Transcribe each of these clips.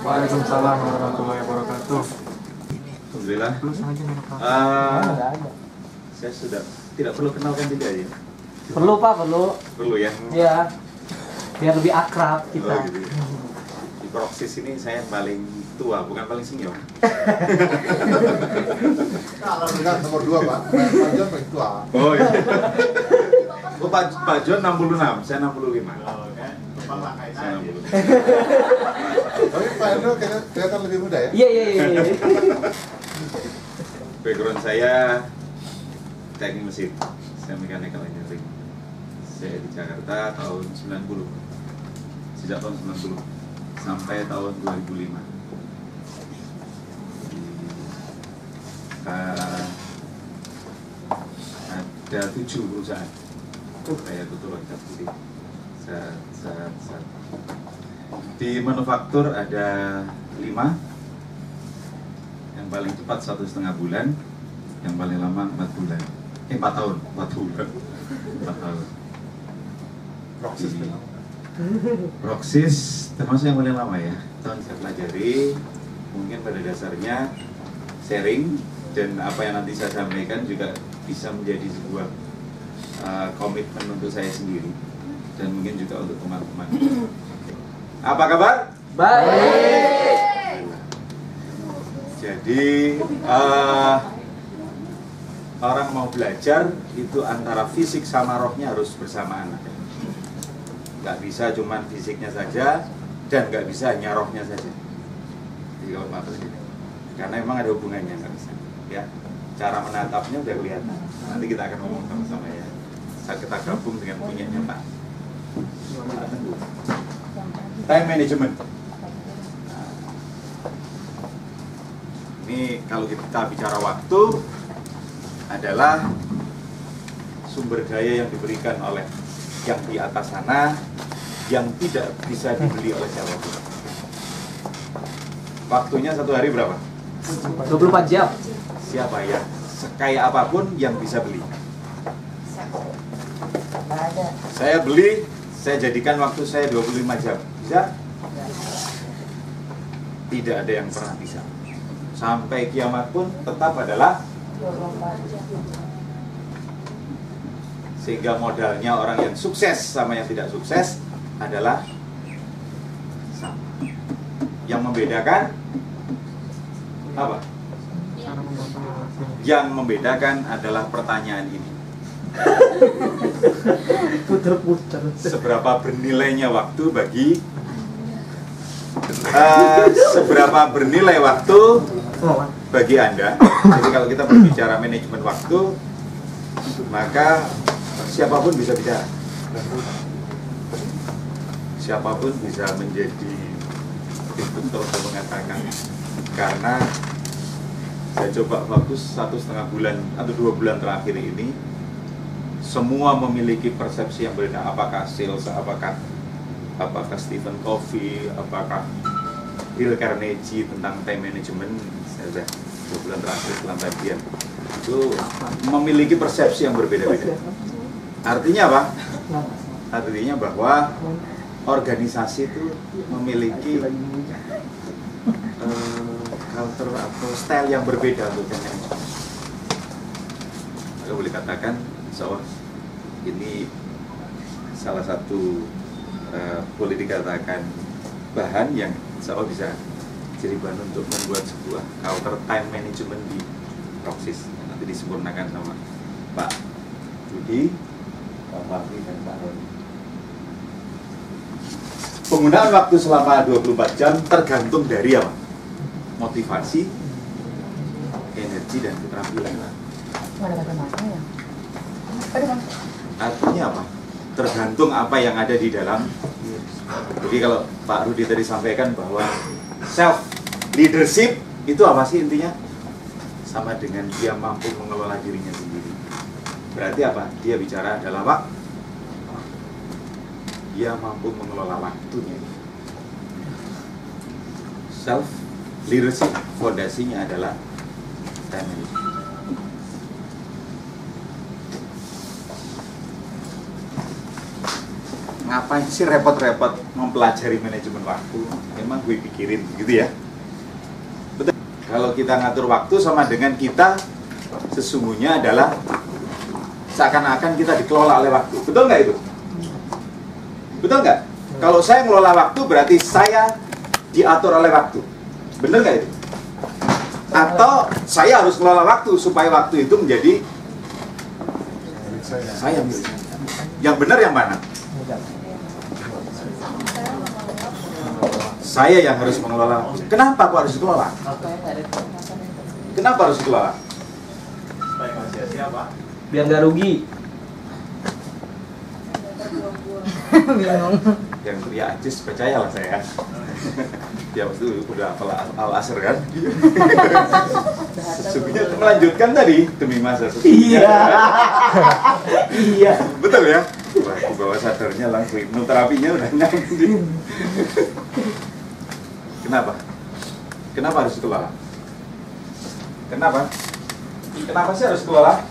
Waalaikumsalam warahmatullahi wabarakatuh. Alhamdulillah. Saya sudah tidak perlu kenalkan juga ya. Perlu Pak, perlu. Perlu ya. Ya. Biar lebih akrab kita. Oh, gitu. Di Proksis ini saya yang paling tua, bukan paling senior. Enggak, nomor 2 Pak. Pak John paling tua. Oh iya. Oh, Pak John 66, saya 65. Saya 60. Tapi Pak Endo kelihatan lebih muda ya? Iya. Background saya teknik mesin, saya mechanical engineering. Saya di Jakarta tahun 90, sejak tahun 90 sampai tahun 2005. Ada 7 perusahaan. Saya kebetulan putih. Di manufaktur ada 5. Yang paling cepat 1,5 bulan, yang paling lama 4 bulan. 4 tahun, 4 bulan, 4 tahun. Proksis termasuk yang paling lama ya. Tahun saya pelajari, mungkin pada dasarnya sharing dan apa yang nanti saya sampaikan juga bisa menjadi sebuah komitmen untuk saya sendiri dan mungkin juga untuk teman-teman. Apa kabar? Baik. Jadi orang mau belajar itu antara fisik sama rohnya harus bersamaan. Nggak bisa cuman fisiknya saja dan nggak bisa hanya rohnya saja. Jadi kalau maksud ini, karena memang ada hubungannya, nggak bisa. Ya, cara menatapnya udah kelihatan. Nanti kita akan ngomong sama-sama ya. Saat kita gabung dengan punyanya Pak. Time management. Ini kalau kita bicara waktu adalah sumber daya yang diberikan oleh yang di atas sana yang tidak bisa dibeli oleh siapapun. Waktunya 1 hari berapa? 24 jam. Siapa ya? Sekaya apapun yang bisa beli. Saya beli, saya jadikan waktu saya 25 jam. Bisa? Tidak ada yang pernah bisa. Sampai kiamat pun tetap adalah 24 jam. sehingga modalnya orang yang sukses sama yang tidak sukses adalah sama. Yang membedakan apa? Yang membedakan adalah pertanyaan ini. Puter-puter. Seberapa bernilainya waktu bagi seberapa bernilai waktu bagi Anda. Jadi kalau kita berbicara manajemen waktu, maka siapapun bisa bicara. Siapapun bisa menjadi instruktur untuk mengatakan, karena saya coba fokus 1,5 bulan atau 2 bulan terakhir ini, semua memiliki persepsi yang berbeda. Apakah sales, apakah Stephen Covey, apakah Dale Carnegie tentang time management. Saya sudah 2 bulan terakhir setelah bagian itu memiliki persepsi yang berbeda-beda. Artinya apa? Artinya bahwa organisasi itu memiliki culture atau style yang berbeda untuk time management. Maka boleh katakan, insya ini salah satu boleh dikatakan bahan yang insya Allah bisa jadi bahan untuk membuat sebuah culture time management di Proksis. Nanti disempurnakan sama Pak Budi, Pak Fahmi, dan Pak Roni. Penggunaan waktu selama 24 jam tergantung dari apa? Motivasi, energi, dan keterampilan. Mana kacamata ya? Artinya apa? Tergantung apa yang ada di dalam. Jadi kalau Pak Rudi tadi sampaikan bahwa self leadership itu apa sih intinya? Sama dengan dia mampu mengelola dirinya sendiri. Berarti apa? Dia bicara adalah Pak, dia mampu mengelola waktunya. Self leadership fondasinya adalah time management. ngapain sih repot-repot mempelajari manajemen waktu? Emang gue pikirin gitu ya. Betul. Kalau kita ngatur waktu sama dengan kita sesungguhnya adalah seakan-akan kita dikelola oleh waktu. Betul nggak itu? Betul nggak? Kalau saya ngelola waktu berarti saya diatur oleh waktu. Bener nggak itu? Atau saya harus ngelola waktu supaya waktu itu menjadi saya milik. Yang benar yang mana? Saya yang harus mengelola waktu. Kenapa kok harus dikelola? Kenapa harus dikelola? Supaya nggak sia-sia, Pak. Biar nggak rugi. Yang teriak Ajis percayalah saya. Dia waktu udah hafal al-asr kan. Sesungguhnya melanjutkan tadi demi masa sesungguhnya. Iya. Betul ya? Wah, di bawah sadarnya langsung hipnoterapinya udah nyampe. Kenapa? Kenapa harus dikelola? Kenapa? Kenapa sih harus kelola?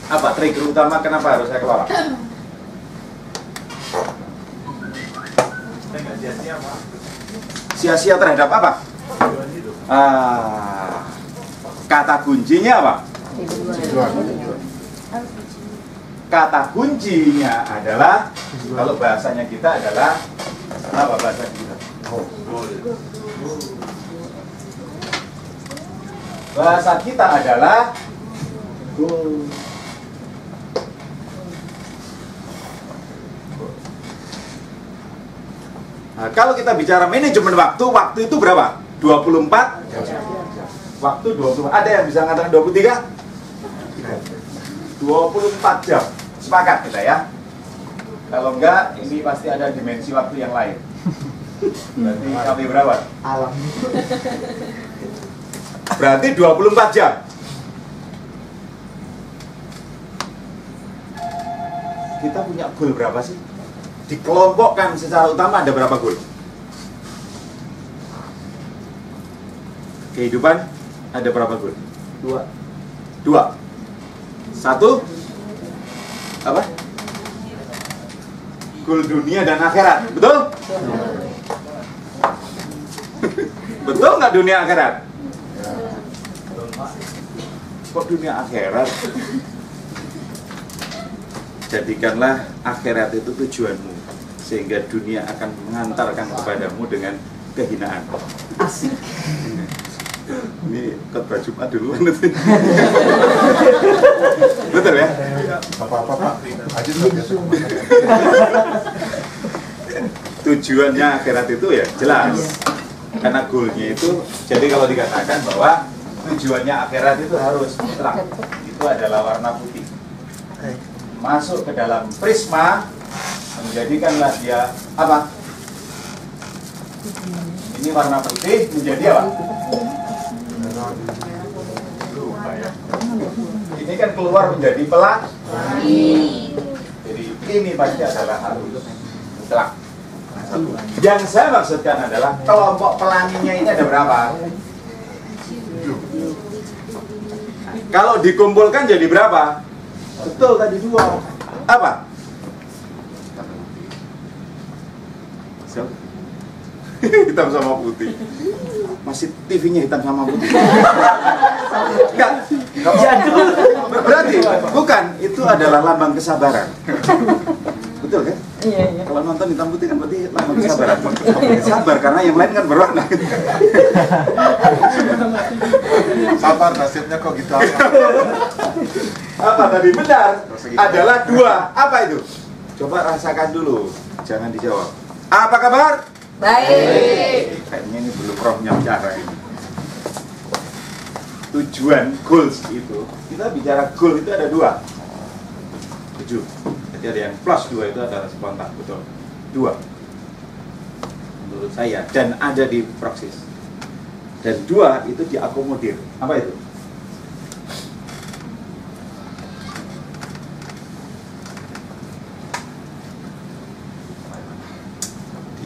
Apa trigger utama kenapa harus saya kelola? Sia-sia terhadap apa? Kata kuncinya apa? Kata kuncinya adalah kalau bahasanya kita adalah apa bahasa kita? Bahasa kita adalah goal. Nah, kalau kita bicara manajemen waktu, waktu itu berapa? 24 waktu 20. Ada yang bisa mengatakan 23? 24 jam. Sepakat kita ya. Kalau enggak, ini pasti ada dimensi waktu yang lain. Berarti kami berapa? Alam. Berarti 24 jam. Kita punya goal berapa sih? Dikelompokkan secara utama ada berapa goal? Kehidupan ada berapa goal? 2. Satu apa? Goal dunia dan akhirat, betul? Betul nggak dunia akhirat? Kok dunia akhirat? Jadikanlah akhirat itu tujuanmu, sehingga dunia akan mengantarkan kepadamu dengan kehinaan. Asik. Ini khotbah Jumat dulu. Betul ya? Apa-apa Pak, Ajis nggak biasa. Tujuannya akhirat itu ya jelas, karena goalnya itu. Jadi kalau dikatakan bahwa tujuannya akhirat itu harus mutlak, itu adalah warna putih. Masuk ke dalam prisma, menjadikanlah dia apa? Ini warna putih menjadi apa? Lupa ya. Ini kan keluar menjadi pelangi. Jadi ini pasti adalah harus mutlak. Yang saya maksudkan adalah kelompok pelanginya ini ada berapa? Kalau dikumpulkan jadi berapa? Betul tadi 2. Apa? Hitam sama putih. Masih TV-nya hitam sama putih. Enggak. Berarti bukan, itu adalah lambang kesabaran. Betul kan? Iya. Kalau nonton hitam putih kan berarti lambang kesabaran. Sabar karena yang lain kan berwarna. Sabar, nasibnya kok gitu. Apa tadi benar? Adalah 2. Apa itu? Coba rasakan dulu, jangan dijawab. Apa kabar? Baik. Kayaknya ini belum rohnya bicara ini. Tujuan goals itu, kita bicara goal itu ada 2. 7. Jadi ada yang plus 2 itu adalah spontan, betul. 2. Menurut saya, dan ada di praksis. Dan 2 itu diakomodir. Apa itu?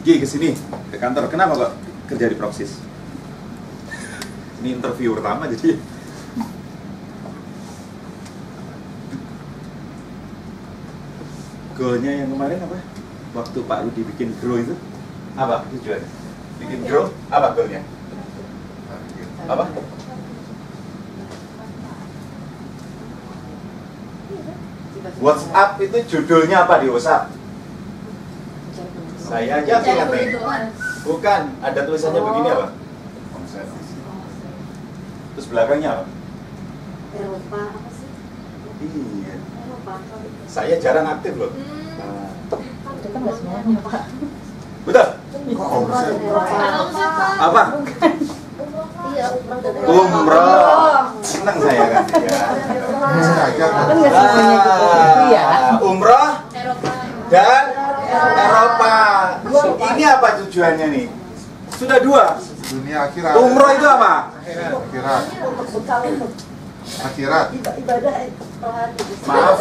Diki kesini ke kantor. Kenapa kok kerja di Proxys? Ini interview pertama jadi. Goalnya yang kemarin apa? waktu Pak Rudi bikin grow itu apa tujuannya? Bikin grow apa goalnya? Apa? WhatsApp itu judulnya apa di WhatsApp? Saya aja ingat nih. Bukan, ada tulisannya begini apa? Terus belakangnya apa? Eropa apa sih? Iya. Eropa. Saya jarang aktif loh. Itu kan nggak semuanya Pak. Betul? Apa? Iya, Umroh. Senang saya kan. Ya. Sengaja kan. Kan nggak semuanya gitu. Iya. Umroh Eropa. dan Eropa. Ini apa tujuannya nih? Sudah dua. Dunia akhirat. Umroh itu apa? Akhirat. Akhirat. Ibadah rohani. Maaf.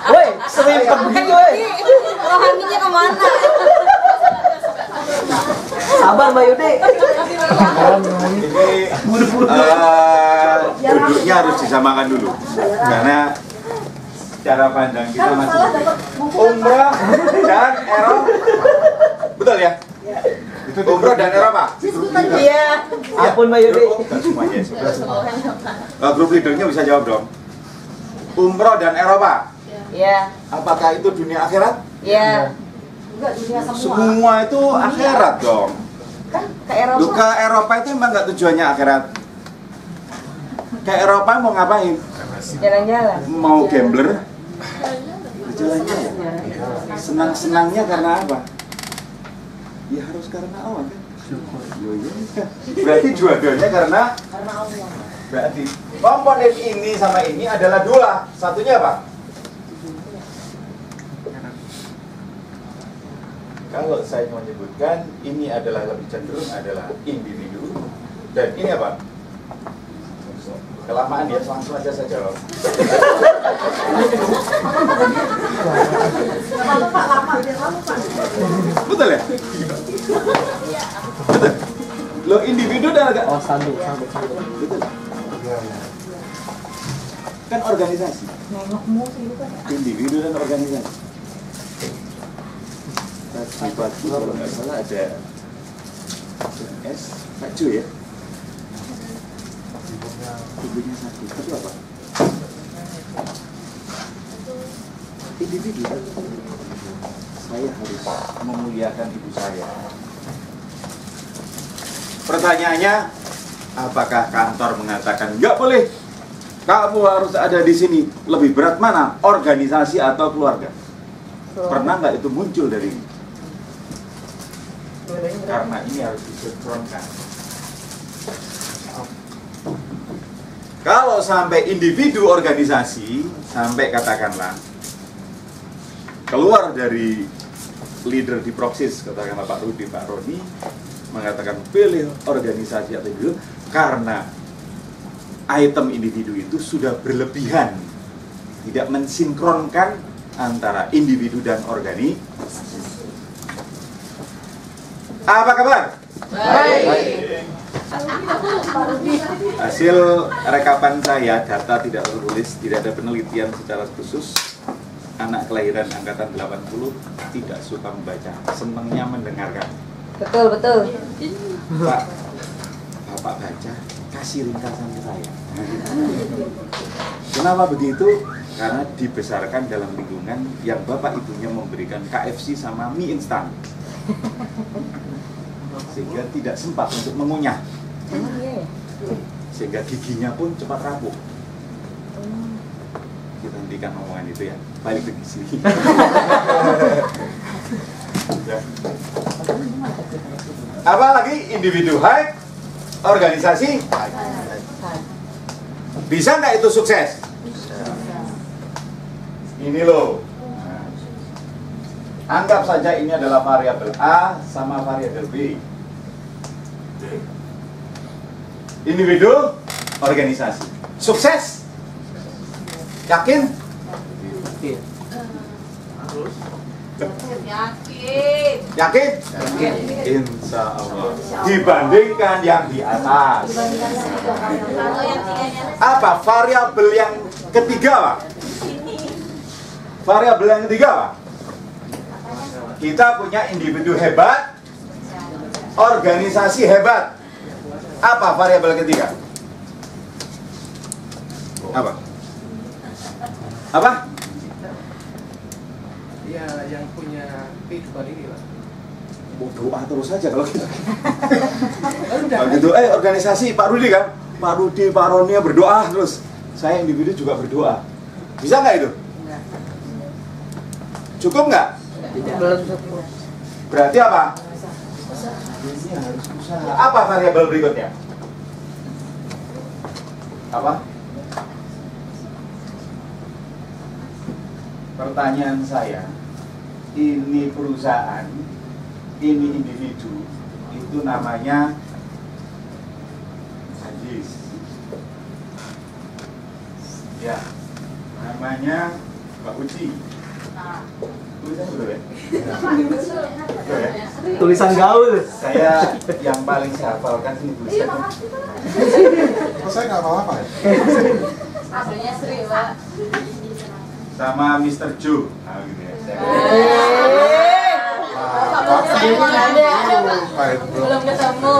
Woi, sering pergi woi. Rohaninya kemana? Sabar Mbak Yudi. Ini duduknya harus disamakan dulu, karena cara pandang kita masih umroh dan Eropa. Betul ya? Itu Umroh dan Eropa. Iya. Ampun Mbak Yudi. Dan semuanya. Grup leadernya bisa jawab dong. Umroh dan Eropa. Iya. Apakah itu dunia akhirat? Iya. Enggak dunia Semua itu akhirat dong. Kan ke Eropa. Lu ke Eropa itu emang nggak tujuannya akhirat? Ke Eropa mau ngapain? Jalan-jalan. Mau gambler? Jalan-jalan. Senang-senangnya karena apa? Ya harus karena Allah kan? Berarti dua-duanya karena Allah. berarti komponen ini sama ini adalah dua. Satunya apa? Kalau saya menyebutkan ini adalah lebih cenderung adalah individu dan ini apa? Kelamaan ya, langsung aja saya jawab. Betul ya? Betul. Lo individu dan agak Oh, sanduk. betul. Iya, iya. Kan organisasi. Nengokmu sih bukan. Individu dan organisasi. Tadi pagi kalau nggak salah ada S, Pak Ju ya? Ibunya sakit, itu apa? Individu kan? Saya harus memuliakan ibu saya. Pertanyaannya, apakah kantor mengatakan nggak boleh? Kamu harus ada di sini. Lebih berat mana? Organisasi atau keluarga? Pernah nggak itu muncul dari ini? Karena ini harus disinkronkan. Kalau sampai individu organisasi, sampai katakanlah keluar dari leader di Proksis, katakanlah Pak Rudi, Pak Roni, mengatakan pilih organisasi atau individu, karena item individu itu sudah berlebihan, tidak mensinkronkan antara individu dan organisasi. Apa kabar? Baik. Hasil rekapan saya, data tidak tertulis, tidak ada penelitian secara khusus. Anak kelahiran angkatan 80 tidak suka membaca, senangnya mendengarkan. Betul, betul. Pak, Bapak baca, kasih ringkasan ke saya. Kenapa begitu? Karena dibesarkan dalam lingkungan yang bapak ibunya memberikan KFC sama mie instan, sehingga tidak sempat untuk mengunyah, Emang iya ya? sehingga giginya pun cepat rapuh. Kita hentikan omongan itu ya, balik ke sini. Ya. Apa lagi? Individu high, organisasi high. Bisa nggak itu sukses? Ini loh. Nah, anggap saja ini adalah variabel A sama variabel B. Individu, organisasi. Sukses? Yakin? Oke. Yakin. Yakin? Insya Allah. Dibandingkan yang di atas. Kalau yang tiganya Apa variabel yang ketiga, Pak? Variabel yang ketiga, Pak? kita punya individu hebat, organisasi hebat. Apa variabel ketiga? Apa? Apa? Ya, yang punya kehidupan ini lah. Doa terus saja kalau gitu. Kalau gitu, organisasi Pak Rudi kan? Pak Rudi, Pak Ronia berdoa terus. Saya individu juga berdoa. Bisa nggak itu? Cukup nggak? Belum cukup. Berarti apa? Ini harus usaha. Apa variabel berikutnya? Apa? Pertanyaan saya, ini perusahaan, ini individu, itu namanya Ajis. Ya, namanya Mbak Uci. Tulisan betul ya? Betul ya? Tulisan gaul. Saya yang paling saya hafalkan sini tulisan. Kok saya nggak apa-apa ya? Aslinya Sri, Pak. Sama Mr. Joe. Nah, gitu ya. Pahit bro. Belum ketemu.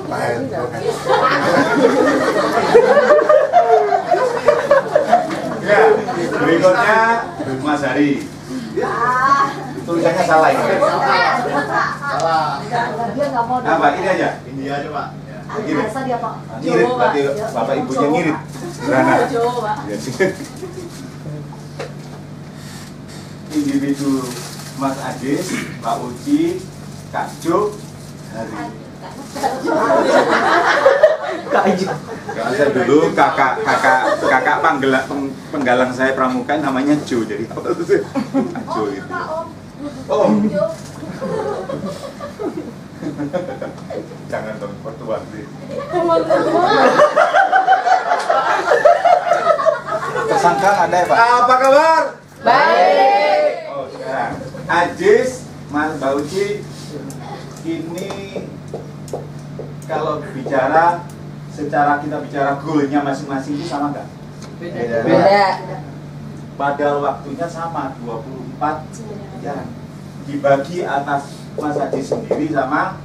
Pahit bro. Ya, berikutnya Mas Hari. Tulisannya salah ini. Dia nggak mau. Apa? Ini aja. Ini aja pak. Ngirit. Asal dia, Pak. Ngirit berarti bapak ibunya ngirit. Sederhana. Coba. Ya, sih. Individu Mas Adis, Pak Uci, Kak Jo, Hari. Kak Ijo. Kalau saya dulu kakak penggalang saya pramuka namanya Jo, jadi apa itu sih? Jo gitu. Oh. Jangan dong, pertuan sih. Tersangka ada ya Pak? Apa kabar? Baik. Oh sekarang, Ajis, Mas Bauci, ini kalau bicara secara kita bicara goalnya masing-masing itu sama nggak? Beda. Pada waktunya sama 24 jam. Dibagi atas Mas Ajis sendiri sama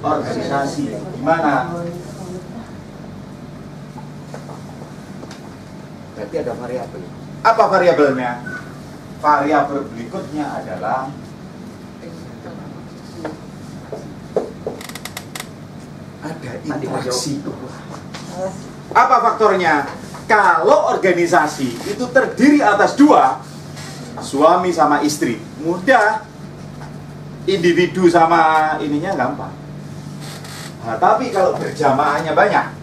organisasi. Gimana? Berarti ada variabel. Apa variabelnya? Variabel berikutnya adalah ada interaksi. Apa faktornya? Kalau organisasi itu terdiri atas dua, suami sama istri, mudah. Individu sama ininya gampang. Nah, tapi kalau berjamaahnya banyak,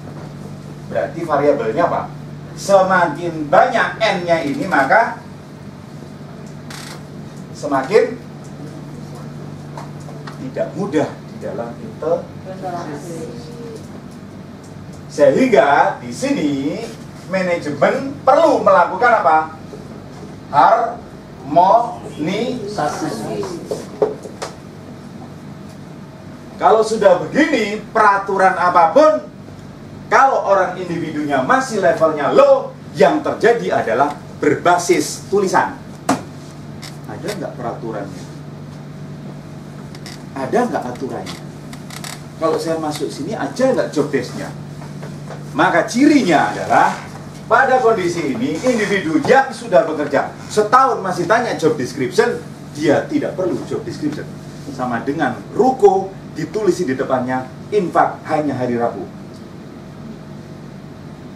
berarti variabelnya apa? Semakin banyak N-nya ini, maka semakin tidak mudah di dalam interaksi. Sehingga di sini manajemen perlu melakukan apa? Harmonisasi. Kalau sudah begini, peraturan apapun, kalau orang individunya masih levelnya low, yang terjadi adalah berbasis tulisan. Ada nggak peraturannya? Ada nggak aturannya? Kalau saya masuk sini, aja nggak job desk-nya? Maka cirinya adalah pada kondisi ini individu yang sudah bekerja setahun masih tanya job description, dia tidak perlu job description. Sama dengan ruko ditulis di depannya infak hanya hari Rabu.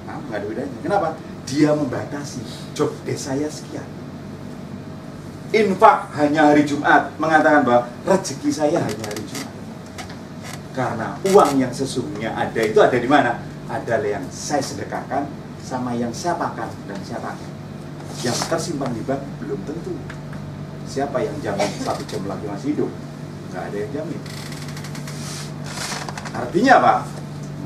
Nah, nggak ada bedanya. Kenapa? Dia membatasi job desk saya sekian. Infak hanya hari Jumat, mengatakan bahwa rezeki saya hanya hari Jumat. Karena uang yang sesungguhnya ada itu ada di mana? Ada yang saya sedekahkan sama yang saya pakai dan saya pakai. Yang tersimpan di bank belum tentu. Siapa yang jamin 1 jam lagi masih hidup? Nggak ada yang jamin. Artinya apa?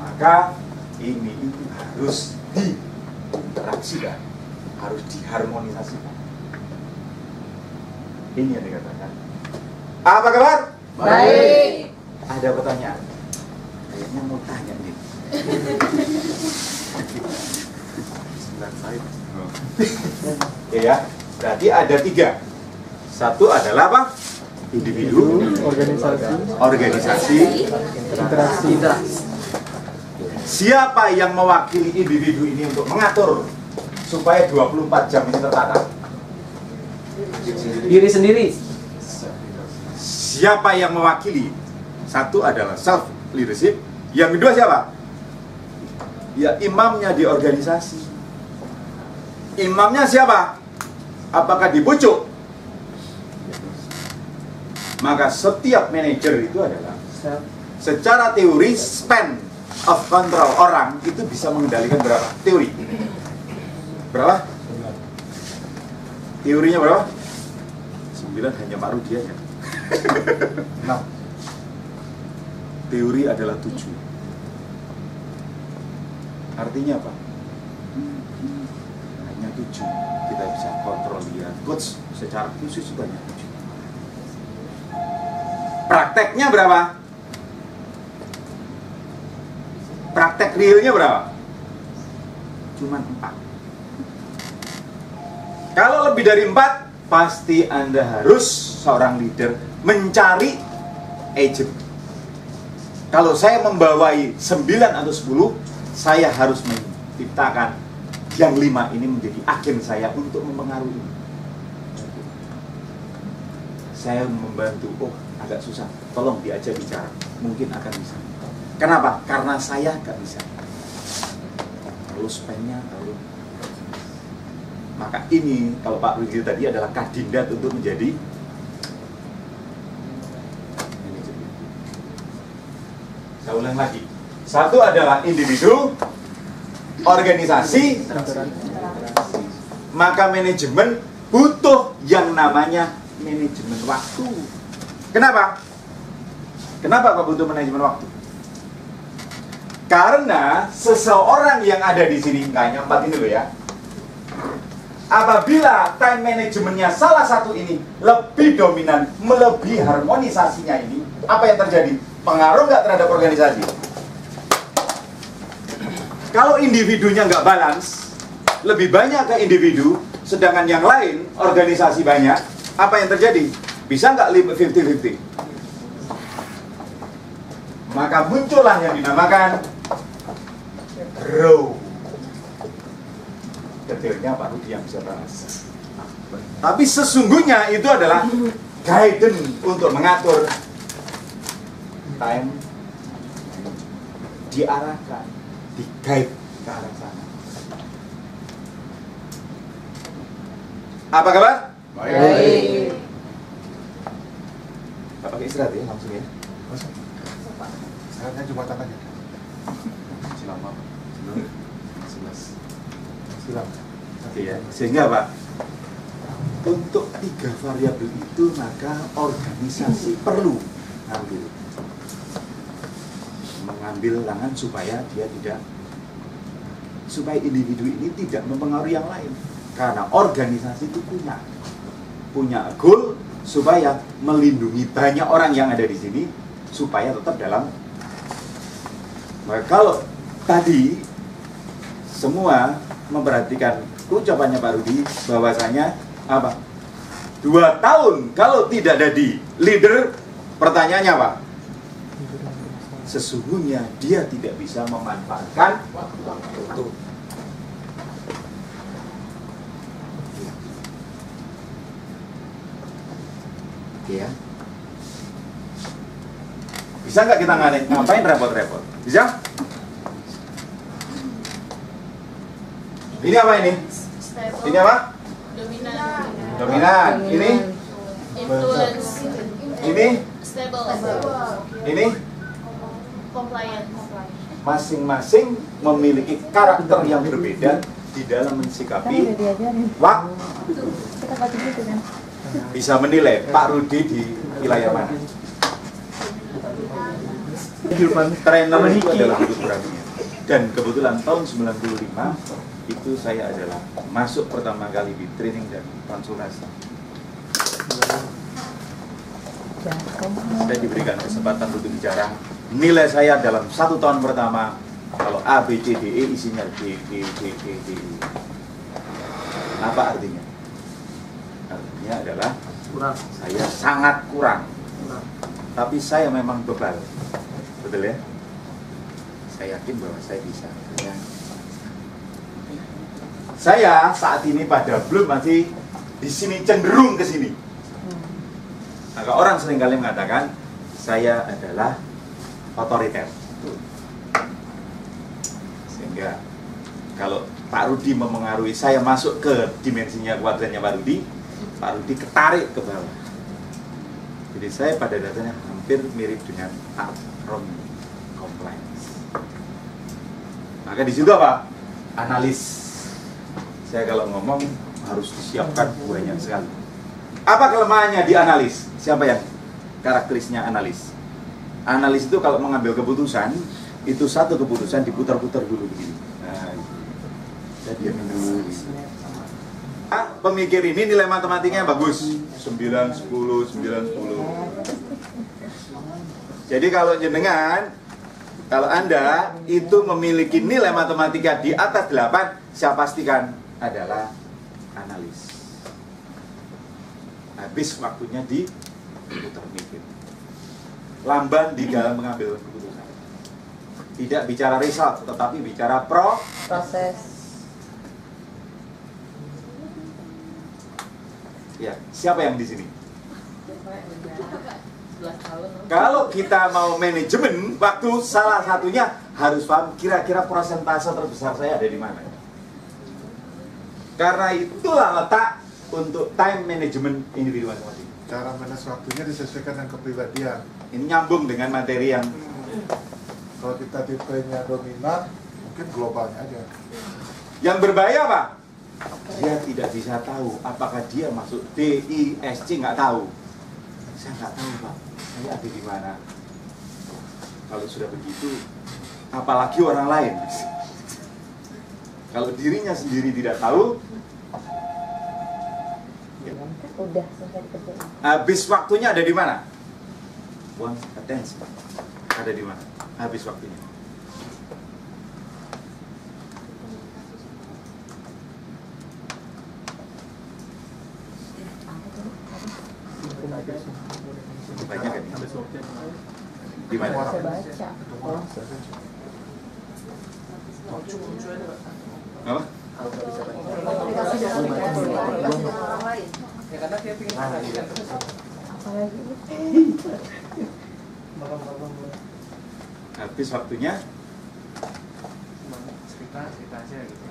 Maka ini itu harus diinteraksikan, harus diharmonisasikan. Ini yang dikatakan. Apa kabar? Baik. Ada pertanyaan? Kayaknya mau tanya nih. Oke ya, berarti ada 3. Satu adalah apa? individu, organisasi, Interaksi. Siapa yang mewakili individu ini untuk mengatur supaya 24 jam ini tertata? Diri sendiri. Siapa yang mewakili? Satu adalah self leadership. Yang kedua siapa? Ya imamnya di organisasi. Imamnya siapa? Apakah di pucuk? Maka setiap manajer itu adalah secara teori span of control orang itu bisa mengendalikan berapa? Teori. Berapa? Teorinya berapa? 9 hanya Pak Rudi aja. 6. Teori adalah 7. Artinya apa? Hanya 7. Kita bisa kontrol dia. Coach secara khusus banyak 7. Prakteknya berapa? Praktek realnya berapa? Cuman 4. Kalau lebih dari 4, pasti Anda harus seorang leader mencari agent. Kalau saya membawai 9 atau 10, saya harus menciptakan yang 5 ini menjadi agen saya untuk mempengaruhi. Saya membantu, oh agak susah, tolong diajak bicara, mungkin akan bisa. Kenapa? Karena saya gak bisa. Lalu span-nya, lalu maka ini kalau Pak Rudi tadi adalah kandidat untuk menjadi manajer. Saya ulang lagi. Satu adalah individu, organisasi, maka manajemen butuh yang namanya manajemen waktu. Kenapa? Kenapa Pak butuh manajemen waktu? Karena seseorang yang ada di sini, kayaknya 4 ini loh ya. Apabila time manajemennya salah satu ini lebih dominan, melebihi harmonisasinya ini, apa yang terjadi? Pengaruh nggak terhadap organisasi? Kalau individunya nggak balance, lebih banyak ke individu, sedangkan yang lain organisasi banyak, apa yang terjadi? Bisa nggak 50-50? Maka muncullah yang dinamakan grow. Detailnya Pak Rudi yang bisa bahas. Tapi sesungguhnya itu adalah guidance untuk mengatur time, diarahkan, di-guide ke arah sana. Apa kabar? Baik. Pak pakai istirahat ya langsung ya. Sekarang Jumatan aja. Silakan. 11. Silakan. Oke ya. Sehingga Pak, untuk 3 variabel itu maka organisasi perlu mengambil langan supaya dia tidak, supaya individu ini tidak mempengaruhi yang lain. Karena organisasi itu punya goal supaya melindungi banyak orang yang ada di sini supaya tetap dalam. Maka kalau tadi semua memperhatikan ucapannya Pak Rudi bahwasanya apa? 2 tahun kalau tidak jadi leader, pertanyaannya apa? Sesungguhnya dia tidak bisa memanfaatkan waktu. Oke ya. Bisa nggak kita ngapain repot-repot? Bisa? Ini apa ini? Stable. Ini apa? Dominan. Dominan. Ini? Influence. Ini? Stable. Ini? Compliant. Masing-masing memiliki karakter yang berbeda di dalam mensikapi waktu. Bisa menilai Pak Rudi di wilayah mana? Trainer itu adalah hidup beraninya. Dan kebetulan tahun 95 itu saya adalah masuk pertama kali di training dan konsultasi. Saya diberikan kesempatan untuk bicara. Nilai saya dalam 1 tahun pertama, kalau A, B, C, D, E isinya D, D, D, D, D. Apa artinya? Artinya adalah Kurang. Saya sangat kurang. Tapi saya memang bebal. Betul ya? Saya yakin bahwa saya bisa. Saya saat ini pada belum masih di sini, cenderung ke sini. Maka orang seringkali mengatakan saya adalah otoriter. Sehingga kalau Pak Rudi memengaruhi saya masuk ke dimensinya kuadrannya Pak Rudi ketarik ke bawah. Jadi saya pada dasarnya hampir mirip dengan Pak Romi, compliance. Maka di situ apa? Analis. Saya kalau ngomong harus disiapkan banyak sekali. Apa kelemahannya di analis? Siapa yang karakteristiknya analis? Analis itu kalau mengambil keputusan, itu satu keputusan diputar-putar dulu begini. Nah, jadi dulu. Pemikir ini nilai matematikanya bagus, 9, 10, 9, 10. Jadi kalau Anda itu memiliki nilai matematika di atas 8, saya pastikan adalah analis. Habis waktunya di putar mikir. Lamban di dalam mengambil keputusan. Tidak bicara result, tetapi bicara Proses. Ya, siapa yang di sini? Kalau kita mau manajemen waktu, salah satunya harus paham kira-kira persentase terbesar saya ada di mana. Karena itulah letak untuk time management individu masing-masing. Cara manage waktunya disesuaikan dengan kepribadian. Ini nyambung dengan materi yang Kalau kita tipenya dominan, mungkin globalnya aja. yang berbahaya apa? Dia tidak bisa tahu apakah dia masuk D, I, S, C, nggak tahu. Saya nggak tahu Pak, saya ada di mana. Kalau sudah begitu, apalagi orang lain. Kalau dirinya sendiri tidak tahu, Udah selesai dikerjain. habis waktunya ada di mana? One attention. Ada di mana? Habis waktunya. Banyak kan? Di mana? Saya baca. Apa? Ya karena dia pengen perhatian terus. Apalagi Habis waktunya Cuma cerita aja gitu.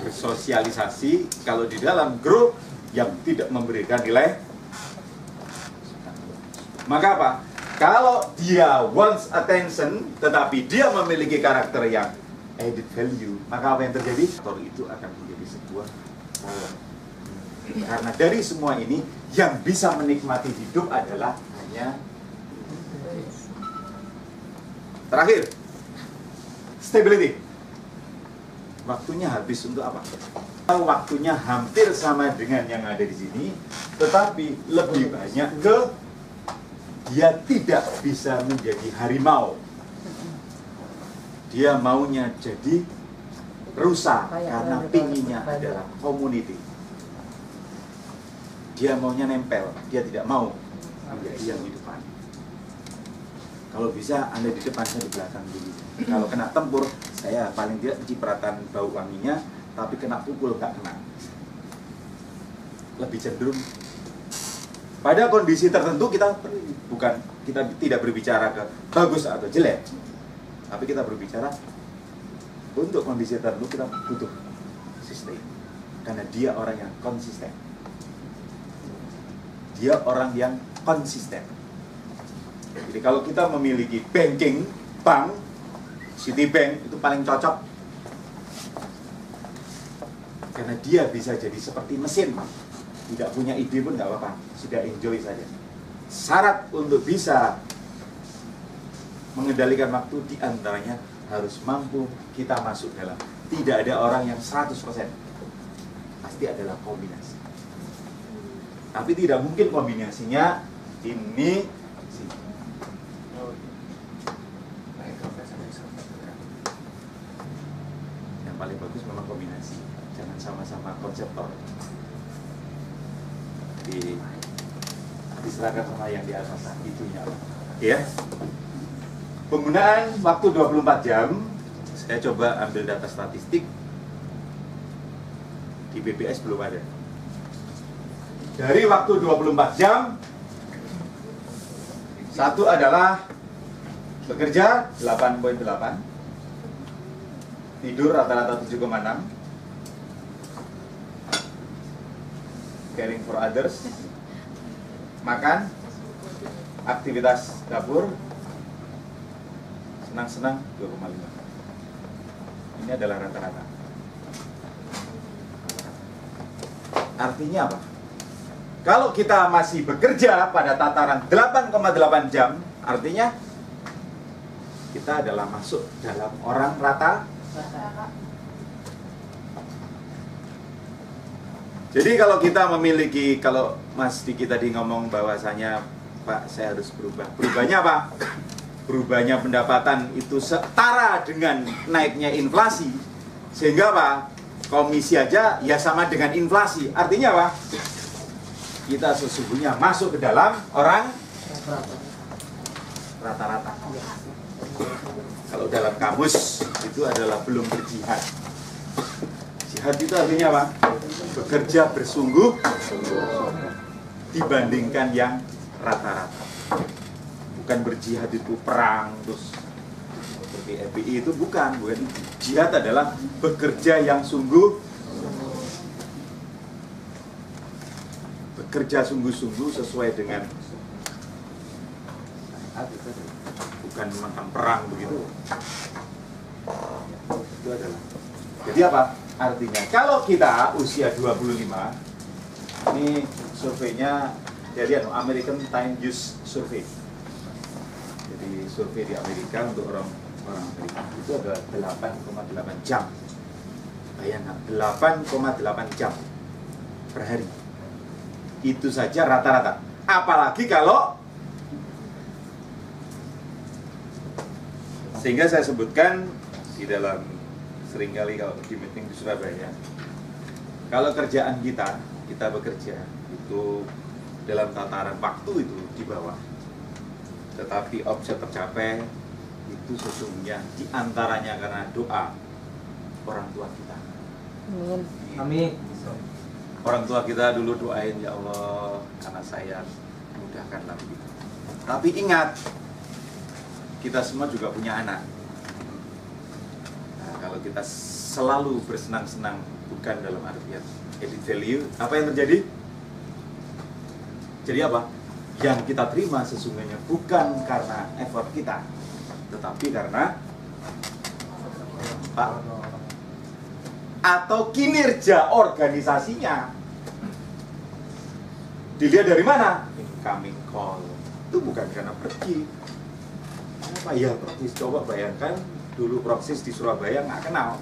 bersosialisasi kalau di dalam grup yang tidak memberikan nilai. Maka apa? Kalau dia wants attention tetapi dia memiliki karakter yang added value, maka apa yang terjadi? Faktor itu akan menjadi sebuah power. Karena dari semua ini yang bisa menikmati hidup adalah hanya terakhir stability. Waktunya habis untuk apa? Waktunya hampir sama dengan yang ada di sini, tetapi lebih banyak ke dia tidak bisa menjadi harimau. Dia maunya jadi rusa karena pinginnya adalah community. Dia maunya nempel, dia tidak mau menjadi yang di depan. Kalau bisa Anda di depan, saya di belakang dulu. Kalau kena tempur, saya paling tidak cipratan bau wanginya, tapi kena pukul nggak kena. Lebih cenderung pada kondisi tertentu kita tidak berbicara ke bagus atau jelek, tapi kita berbicara untuk kondisi tertentu kita butuh sustain, karena dia orang yang konsisten. Dia orang yang konsisten. Jadi kalau kita memiliki bank, Citibank itu paling cocok karena dia bisa jadi seperti mesin, tidak punya ide pun nggak apa-apa, sudah enjoy saja. Syarat untuk bisa mengendalikan waktu diantaranya harus mampu kita masuk dalam. Tidak ada orang yang 100%, pasti adalah kombinasi. Tapi tidak mungkin kombinasinya ini sini. Yang paling bagus memang kombinasi, jangan sama-sama konseptor. Diserahkan sama yang di atas itunya. Ya. Penggunaan waktu 24 jam, saya coba ambil data statistik di BPS belum ada. Dari waktu 24 jam, satu adalah bekerja 8,8, tidur rata-rata 7,6, caring for others, makan, aktivitas dapur, senang-senang 2,5. Ini adalah rata-rata. Artinya apa? Kalau kita masih bekerja pada tataran 8,8 jam, artinya kita adalah masuk dalam orang rata. Jadi kalau kita memiliki, kalau Mas Diki tadi ngomong bahwasanya Pak saya harus berubah. Berubahnya apa? Berubahnya pendapatan itu setara dengan naiknya inflasi. Sehingga apa? Komisi aja ya sama dengan inflasi. Artinya apa? Kita sesungguhnya masuk ke dalam orang rata-rata. Kalau dalam kamus itu adalah belum berjihad. Jihad itu artinya apa? Bekerja bersungguh dibandingkan yang rata-rata. Bukan berjihad itu perang terus seperti FPI itu bukan. Jihad adalah bekerja yang sungguh, bekerja sungguh-sungguh sesuai dengan bukan makan perang begitu. Itu adalah. Jadi apa? Artinya kalau kita usia 25, ini surveinya dari American Time Use Survey. Jadi survei di Amerika untuk orang Amerika itu adalah 8,8 jam. Bayangkan 8,8 jam per hari. Itu saja rata-rata. Apalagi kalau, sehingga saya sebutkan di dalam seringkali kalau di meeting di Surabaya, kalau kerjaan kita bekerja itu dalam tataran waktu itu di bawah, tetapi omset tercapai itu sesungguhnya diantaranya karena doa orang tua kita. Amin. Amin. Orang tua kita dulu doain, ya Allah, anak saya mudahkanlah begitu. Tapi ingat, kita semua juga punya anak. Nah, kalau kita selalu bersenang-senang, bukan dalam artian edit value, apa yang terjadi? Jadi apa? Yang kita terima sesungguhnya bukan karena effort kita, tetapi karena atau kinerja organisasinya. Dilihat dari mana? Incoming call. Itu bukan karena pergi. Apa ya Proksis? Coba bayangkan dulu Proksis di Surabaya nggak kenal.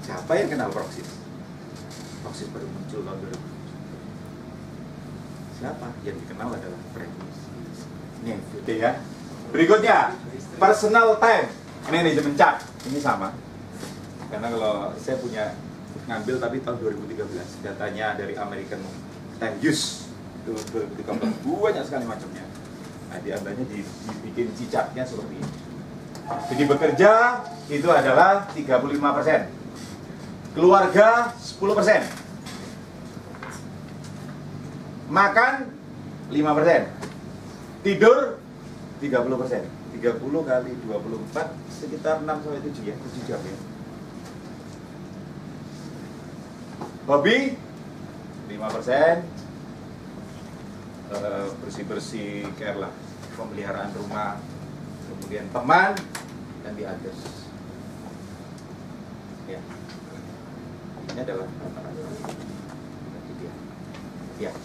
Siapa yang kenal Proksis? Proksis baru muncul tahun 2007. Siapa? Yang dikenal adalah Premis. Nih, gitu ya. Berikutnya, personal time management chart. Ini sama. Karena kalau saya punya ngambil tapi tahun 2013 datanya dari American Time Use itu 2013 banyak sekali macamnya. Nah, diantaranya dibikin cicaknya seperti ini. Jadi bekerja itu adalah 35%, keluarga 10%, makan 5%, tidur 30%. 30 kali 24 sekitar 6-7 ya, 7 jam ya. Hobi 5%, bersih-bersih, care lah, pemeliharaan rumah, kemudian teman, dan di others. Ya, ini adalah ya.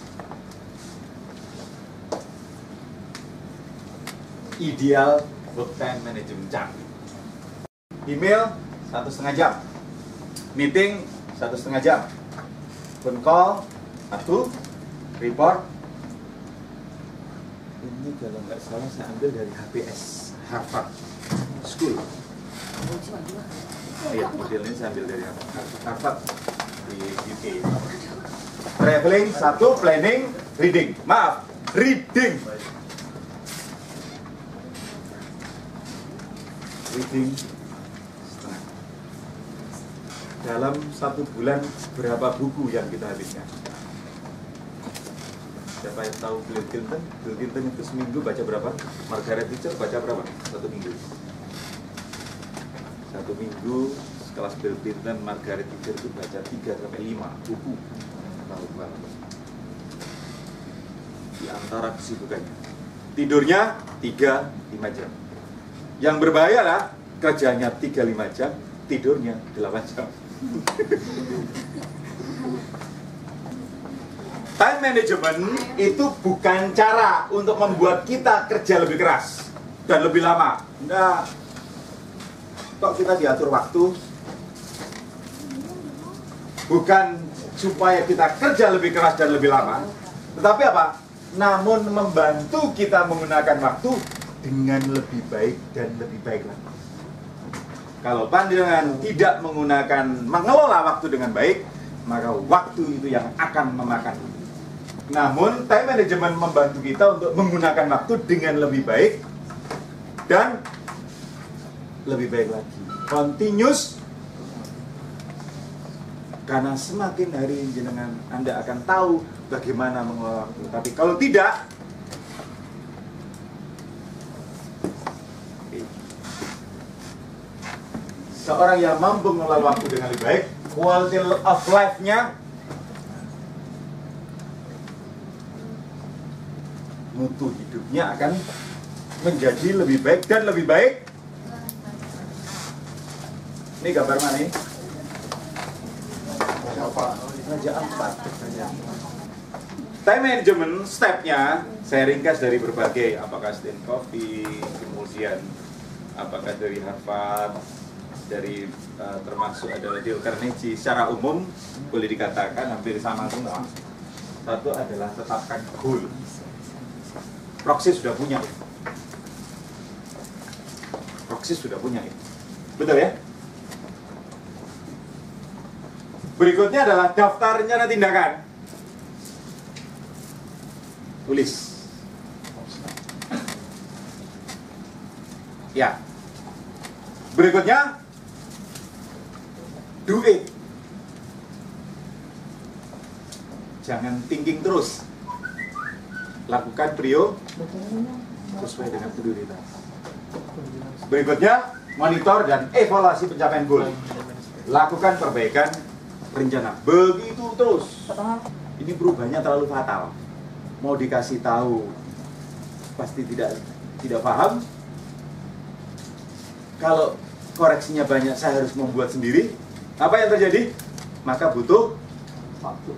Ideal work time management chart. Email 1,5 jam, meeting 1,5 jam, phone call 1, report. Ini kalau nggak salah saya ambil dari HBS, Harvard School. Iya, model ini saya ambil dari Harvard di UK. Traveling 1, planning, reading. Maaf, reading. Reading setengah. Dalam 1 bulan berapa buku yang kita habiskan? Siapa yang tahu Bill Clinton? Bill Clinton itu seminggu baca berapa? Margaret Thatcher baca berapa? 1 minggu. 1 minggu sekelas Bill Clinton, Margaret Thatcher itu baca 3 sampai 5 buku. Tahu banget. Di antara kesibukannya. Tidurnya 3-5 jam. Yang berbahaya lah, kerjanya 3-5 jam, tidurnya 8 jam. Time management itu bukan cara untuk membuat kita kerja lebih keras dan lebih lama. Nah, kok kita diatur waktu? Bukan supaya kita kerja lebih keras dan lebih lama, tetapi apa? Namun membantu kita menggunakan waktu dengan lebih baik dan lebih baik lagi. Kalau pandangan tidak mengelola waktu dengan baik, maka waktu itu yang akan memakan. Namun time management membantu kita untuk menggunakan waktu dengan lebih baik dan lebih baik lagi. Continuous, karena semakin hari jenengan Anda akan tahu bagaimana mengelola waktu. Tapi kalau tidak, seorang yang mampu mengelola waktu dengan lebih baik, quality of life-nya, mutu hidupnya akan menjadi lebih baik dan lebih baik. Ini gambar mana ini? Raja Ampat. Time management step-nya saya ringkas dari berbagai, apakah Stand Covey, kemudian apakah dari Harvard, dari termasuk adalah Dale Carnegie. Secara umum boleh dikatakan hampir sama semua. Satu adalah tetapkan goal. Proxy sudah punya itu. Proxy sudah punya itu. Betul ya? Berikutnya adalah daftar rencana tindakan. Tulis. Ya. Berikutnya do it. Jangan thinking terus. Lakukan trio sesuai dengan prioritas. Berikutnya, monitor dan evaluasi pencapaian goal. Lakukan perbaikan rencana. Begitu terus. Ini berubahnya terlalu fatal. Mau dikasih tahu pasti tidak paham. Kalau koreksinya banyak, saya harus membuat sendiri. Apa yang terjadi? Maka butuh waktu.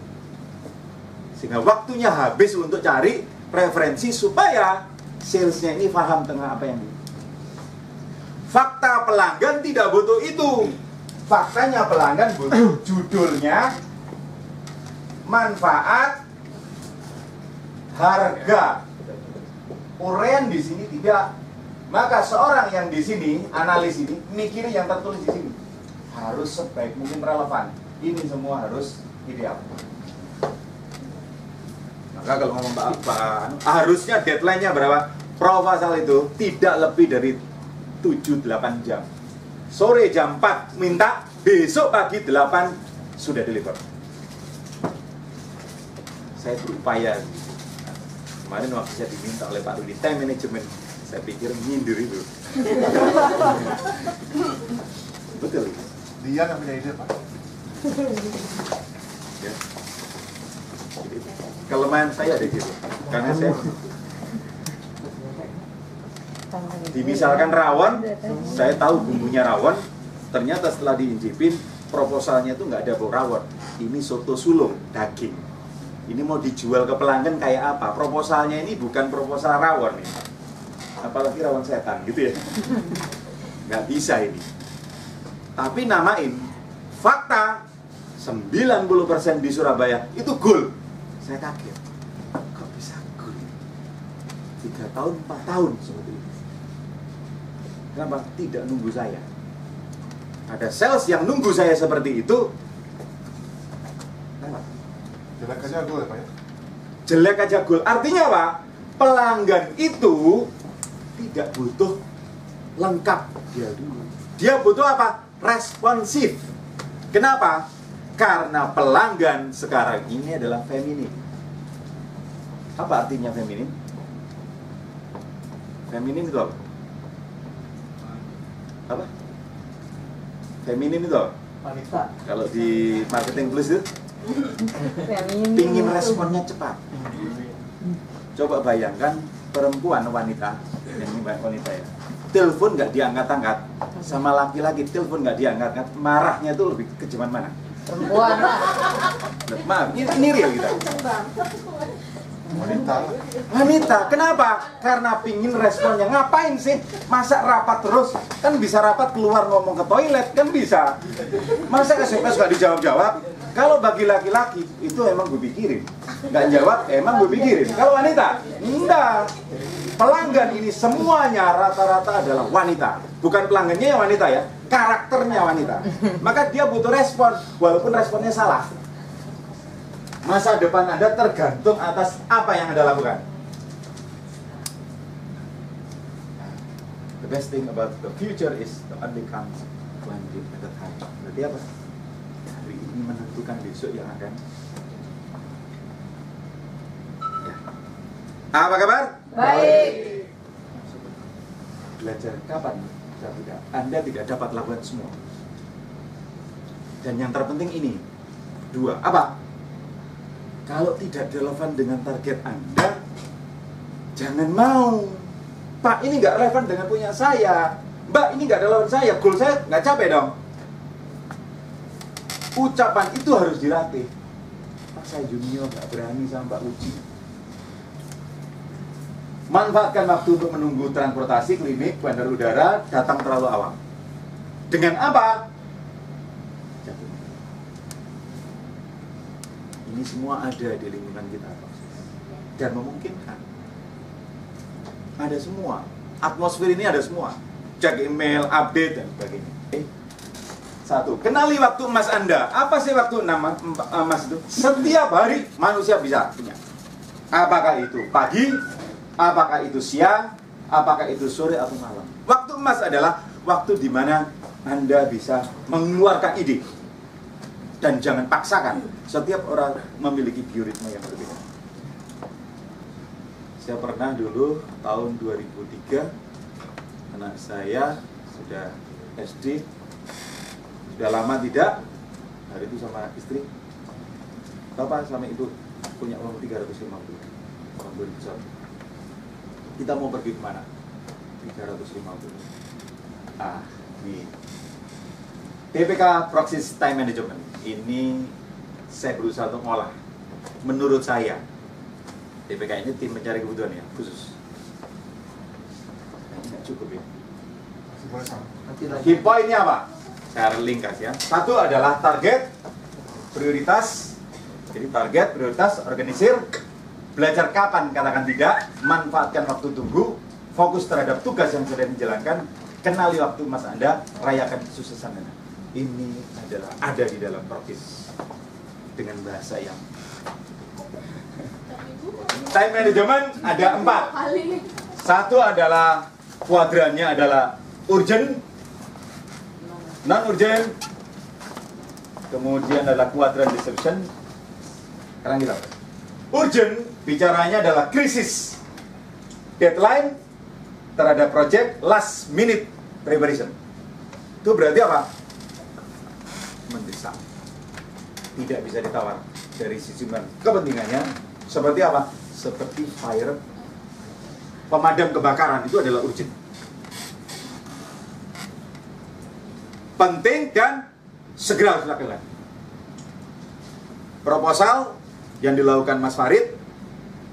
Sehingga waktunya habis untuk cari referensi supaya salesnya ini paham tentang apa yang ini. Fakta pelanggan tidak butuh itu. Faktanya pelanggan butuh judulnya, manfaat, harga. Uraian di sini tidak. Maka seorang yang di sini, analis ini, mikir yang tertulis di sini harus sebaik mungkin relevan. Ini semua harus ideal. Maka kalau ngomong Pak, harusnya deadline-nya berapa? Proposal itu tidak lebih dari 7-8 jam. Sore jam 4 minta, besok pagi 8 sudah deliver. Saya berupaya. Kemarin waktu saya diminta oleh Pak Rudi time management, saya pikir nyindir itu. Betul. Dia yang punya ide, Pak. Ya. Kelemahan saya ada gitu, karena saya misalkan rawon, saya tahu bumbunya rawon, ternyata setelah diincipin proposalnya itu nggak ada bau rawon. Ini soto sulung daging. Ini mau dijual ke pelanggan kayak apa? Proposalnya ini bukan proposal rawon nih, apalagi rawon setan gitu ya. Nggak bisa ini. Tapi namain fakta 90% di Surabaya itu goal. Saya kaget, kok bisa goal? 3 tahun, 4 tahun seperti itu. Kenapa? Tidak nunggu saya. ada sales yang nunggu saya seperti itu, Jelek aja gue ya Pak ya. jelek aja goal. Artinya apa? Pelanggan itu tidak butuh lengkap dia dulu. Dia butuh apa? Responsif. Kenapa? Karena pelanggan sekarang ini adalah feminin. Apa artinya feminin? Feminin itu apa? Apa? Feminin itu apa? Wanita. Kalau di marketing plus itu Feminin. pingin responnya cepat. Coba bayangkan perempuan wanita, ini wanita ya, telepon nggak diangkat-angkat, sama laki-laki telepon nggak diangkat-angkat, marahnya tuh lebih kejeman mana? Perempuan lah. Maaf, ini real kita. Wanita. Wanita, kenapa? Karena pingin responnya. Ngapain sih? Masa rapat terus? Kan bisa rapat keluar ngomong ke toilet, kan bisa. Masa SMS nggak dijawab-jawab? Kalau bagi laki-laki, itu emang gue pikirin. Nggak jawab, emang gue pikirin. Kalau wanita, enggak. Pelanggan ini semuanya rata-rata adalah wanita. Bukan pelanggannya yang wanita ya, karakternya wanita. Maka dia butuh respon, walaupun responnya salah. Masa depan Anda tergantung atas apa yang Anda lakukan. The best thing about the future is the only comes one day at a time. Berarti apa? Hari ini menentukan besok yang akan. Ya. Apa kabar? Baik. Belajar kapan? Anda tidak dapat lakukan semua. Dan yang terpenting ini, dua, apa? Kalau tidak relevan dengan target Anda, jangan mau. Pak, ini nggak relevan dengan punya saya. Mbak, ini nggak relevan saya. Goal saya nggak capek dong. Ucapan itu harus dilatih. Pak, saya junior, nggak berani sama Mbak Uci. Manfaatkan waktu untuk menunggu transportasi, klinik, bandar udara, datang terlalu awal. Dengan apa? Ini semua ada di lingkungan kita dan memungkinkan. Ada semua. Atmosfer ini ada semua. Cek email, update dan sebagainya. Satu, kenali waktu emas Anda. Apa sih waktu emas itu? Setiap hari manusia bisa punya. Apakah itu pagi? Apakah itu siang? Apakah itu sore atau malam? Waktu emas adalah waktu di mana Anda bisa mengeluarkan ide. Dan jangan paksakan. Setiap orang memiliki bioritme yang berbeda. Saya pernah dulu tahun 2003, anak saya sudah SD, sudah lama tidak, hari itu sama istri, Bapak sama Ibu punya uang 350 tahun 2001. Kita mau pergi kemana? 350. Ini TPK Proxys Time Management. Ini saya berusaha untuk ngolah. Menurut saya, TPK ini tim mencari kebutuhan ya, khusus. Ini nggak cukup ya. Masih boleh sama. Key point-nya apa? Saya ringkas ya. Satu adalah target, prioritas. Jadi target, prioritas, organisir. Belajar kapan, katakan tidak. Manfaatkan waktu tunggu. Fokus terhadap tugas yang sudah dijalankan. Kenali waktu emas Anda, rayakan kesuksesan Anda. Ini adalah ada di dalam Proxys dengan bahasa yang time management ada 4. Satu adalah kuadrannya adalah urgent, non urgent, kemudian adalah kuadran deception. Sekarang kita urgent bicaranya adalah krisis, deadline terhadap project, last minute preparation. Itu berarti apa? Mendesak, tidak bisa ditawar dari sisi kepentingannya. Seperti apa? Seperti fire, pemadam kebakaran itu adalah urgent, penting dan segera harus dilakukan. Proposal yang dilakukan Mas Farid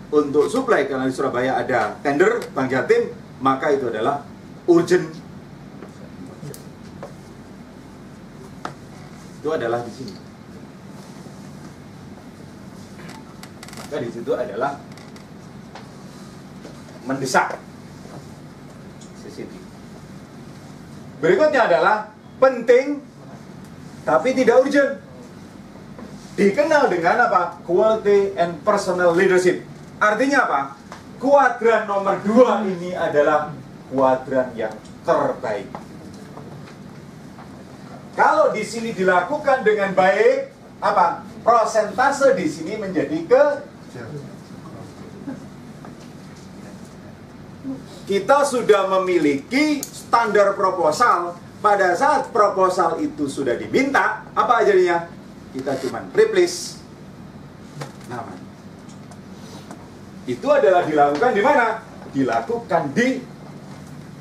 untuk supply, karena di Surabaya ada tender Bank Jatim, maka itu adalah urgent. Itu adalah di sini. Maka di situ adalah mendesak. CCTV. Berikutnya adalah penting tapi tidak urgent. Dikenal dengan apa? Quality and personal leadership. Artinya apa? Kuadran nomor 2 ini adalah kuadran yang terbaik. Kalau di sini dilakukan dengan baik, apa? Prosentase di sini menjadi kita sudah memiliki standar proposal. Pada saat proposal itu sudah diminta, apa jadinya? Kita cuman replace nama. Itu adalah dilakukan di mana? Dilakukan di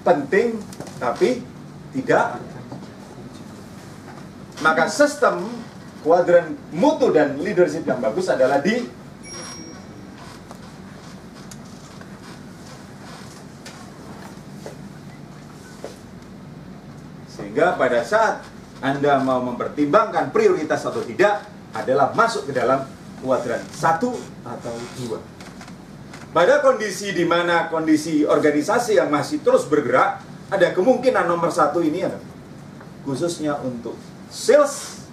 penting tapi tidak. Maka sistem kuadran mutu dan leadership yang bagus adalah di sehingga pada saat Anda mau mempertimbangkan prioritas atau tidak adalah masuk ke dalam kuadran 1 atau 2. Pada kondisi di mana kondisi organisasi yang masih terus bergerak, ada kemungkinan nomor 1 ini ada khususnya untuk sales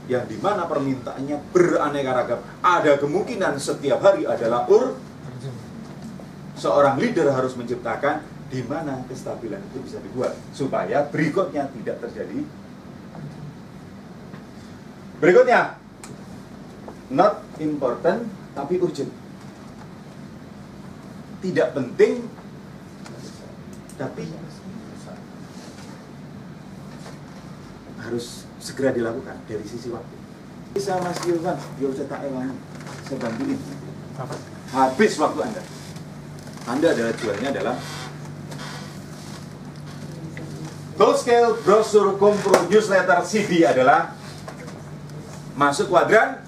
yang dimana permintaannya beraneka ragam. Ada kemungkinan setiap hari adalah seorang leader harus menciptakan di mana kestabilan itu bisa dibuat supaya berikutnya tidak terjadi. Berikutnya, not important tapi urgent. Tidak penting tapi harus segera dilakukan dari sisi waktu. Bisa Mas Yulvan, Yul cetak ewangi, saya bantuin. Habis waktu Anda. Anda adalah jualnya adalah Gold Scale, brosur, kompro, newsletter, CD adalah masuk kuadran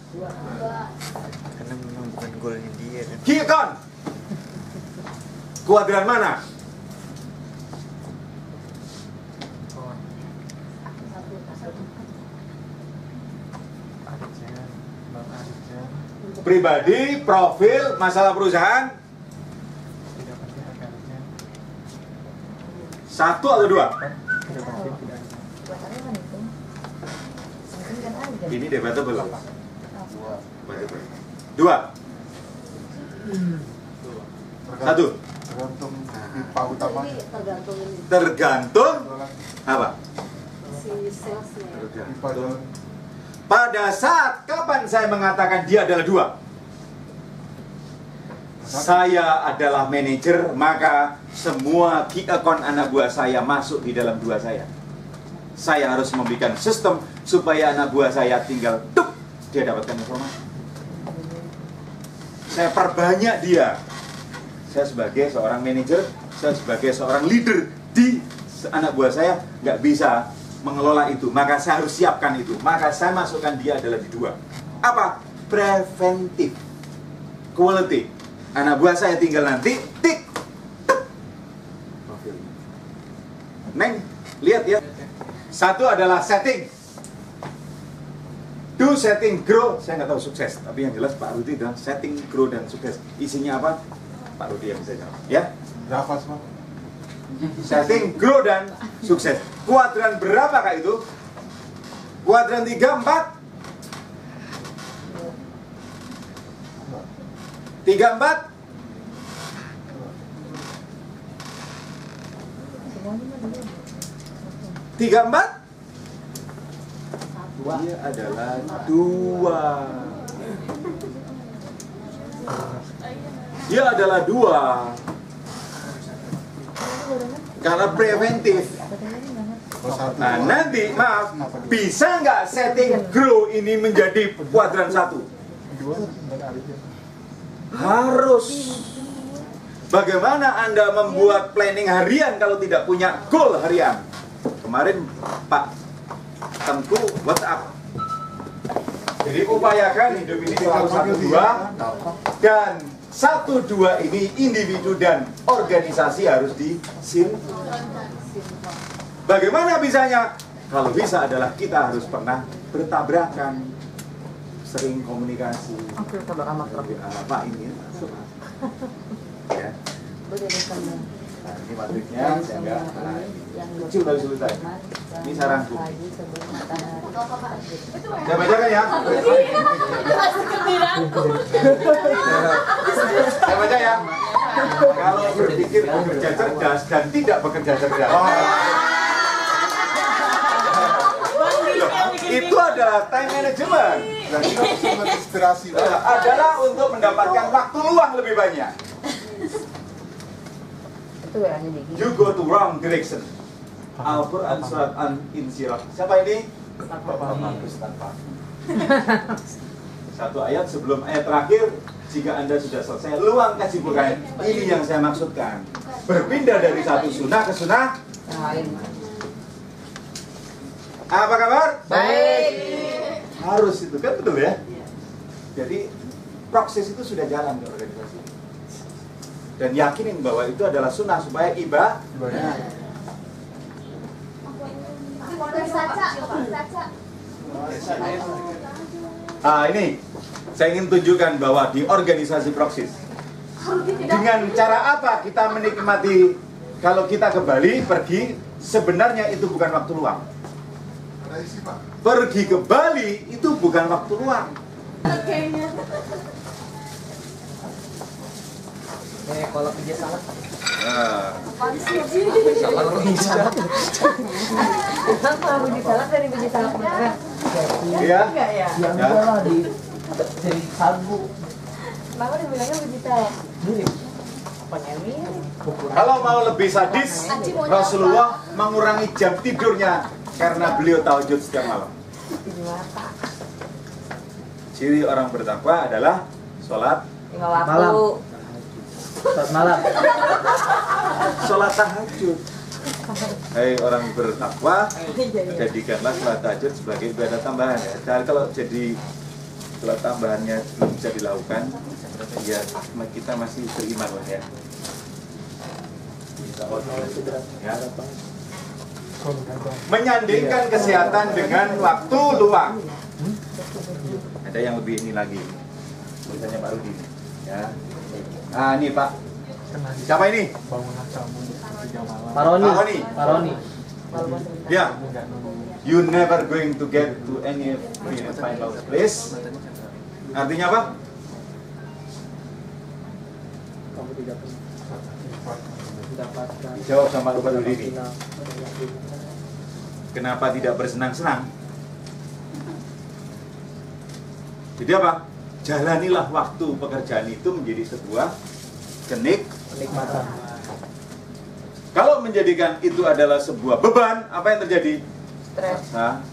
Karena memang bukan goalnya dia kan. Key account. Kuadran mana? Pribadi, profil, masalah perusahaan. Satu atau dua? Ini debatable. Dua. Satu. Tergantung pipa utama. Tergantung apa? Si salesnya. Pipa jalan. Pada saat kapan saya mengatakan dia adalah dua? Saya adalah manajer, maka semua key account anak buah saya masuk di dalam dua saya. Saya harus membuat sistem supaya anak buah saya tinggal tuk, dia dapatkan informasi. Saya perbanyak dia. Saya sebagai seorang manajer, saya sebagai seorang leader di anak buah saya nggak bisa mengelola itu, maka saya harus siapkan itu. Maka saya masukkan dia adalah di dua. Apa? Preventif. Quality. Anak buah saya tinggal nanti tik tuk. Profilnya. Neng, lihat ya. Satu adalah setting. Do, setting, grow. Saya nggak tahu sukses, tapi yang jelas Pak Rudi dan setting, grow dan sukses. Isinya apa? Pak Rudi yang bisa jawab. Ya? Berapa semua? Setting, grow, dan sukses. Kuadran berapa kak itu? Kuadran 3, 4? 3, 4? Tiga, 4? Dia adalah 2. Dia adalah 2. Karena preventif. Nah, nanti, maaf, bisa nggak setting grow ini menjadi kuadran 1? Harus. Bagaimana Anda membuat planning harian kalau tidak punya goal harian? Kemarin Pak Tengku WhatsApp. Jadi upayakan hidup ini selalu 1-2 dan 1-2 ini individu dan organisasi harus disinkronkan. Bagaimana bisanya? Kalau bisa adalah kita harus pernah bertabrakan, sering komunikasi. Oke, tabrak Pak ini ya. Boleh Nah, ini matriknya sehingga kecil dari selesai. Ini saranku. Pagi sebelum matahari. Saya bacakan ya. Saya baca ya. Kalau berpikir bekerja cerdas dan tidak bekerja cerdas. Itu adalah time management. Dan kita bisa menginspirasi. Adalah untuk mendapatkan waktu luang lebih banyak. Itu ya hanya dikit. You go to wrong direction. Al-Quran surat An-Insyirah. Siapa ini? Bagus tanpa. Satu ayat sebelum ayat terakhir. Jika Anda sudah selesai, luang kesibukan. Ini yang saya maksudkan. Berpindah dari satu sunnah ke sunnah Yang lain. apa kabar? Baik. Harus itu kan, betul ya? Jadi proses itu sudah jalan di organisasi. Dan yakinin bahwa itu adalah sunnah supaya ibadah. Ini saya ingin tunjukkan bahwa di organisasi Proksis, dengan cara apa kita menikmati kalau kita ke Bali pergi, sebenarnya itu bukan waktu luang. Ada isi, Pak. Pergi ke Bali itu bukan waktu luang. Kalau kerja salah. Nah, Kalau kerja salah. Kenapa biji salak dari biji salak beneran? iya. Enggak ya? Yang Ya. salah di dari sagu. Kenapa dibilangnya biji salak? Mirip. Apanya mirip? Kalau mau lebih sadis, Rasulullah mengurangi jam tidurnya karena beliau tahajud setiap malam. Biji mata. Ciri orang bertakwa adalah sholat Lima waktu. Malam. Saat malam. sholat tahajud. Hai orang bertakwa, jadikanlah sholat tahajud sebagai ibadah tambahan ya. Jadi kalau tambahannya belum bisa dilakukan, ya kita masih beriman lah ya. Ya. Menyandingkan kesehatan dengan waktu luang. Ada yang lebih ini lagi, tulisannya Pak Rudi. Ya. Nah ini Pak, siapa ini? Paroni. Paroni. Paroni. Ya. You never going to get to any final place. Artinya apa? Kamu tidak mendapatkan. Dijawab sama Pak Rudi ini. Kenapa tidak bersenang-senang? Jadi apa? Jalanilah waktu pekerjaan itu menjadi sebuah Kenikmatan. Kalau menjadikan itu adalah sebuah beban, apa yang terjadi? Stres. Nah,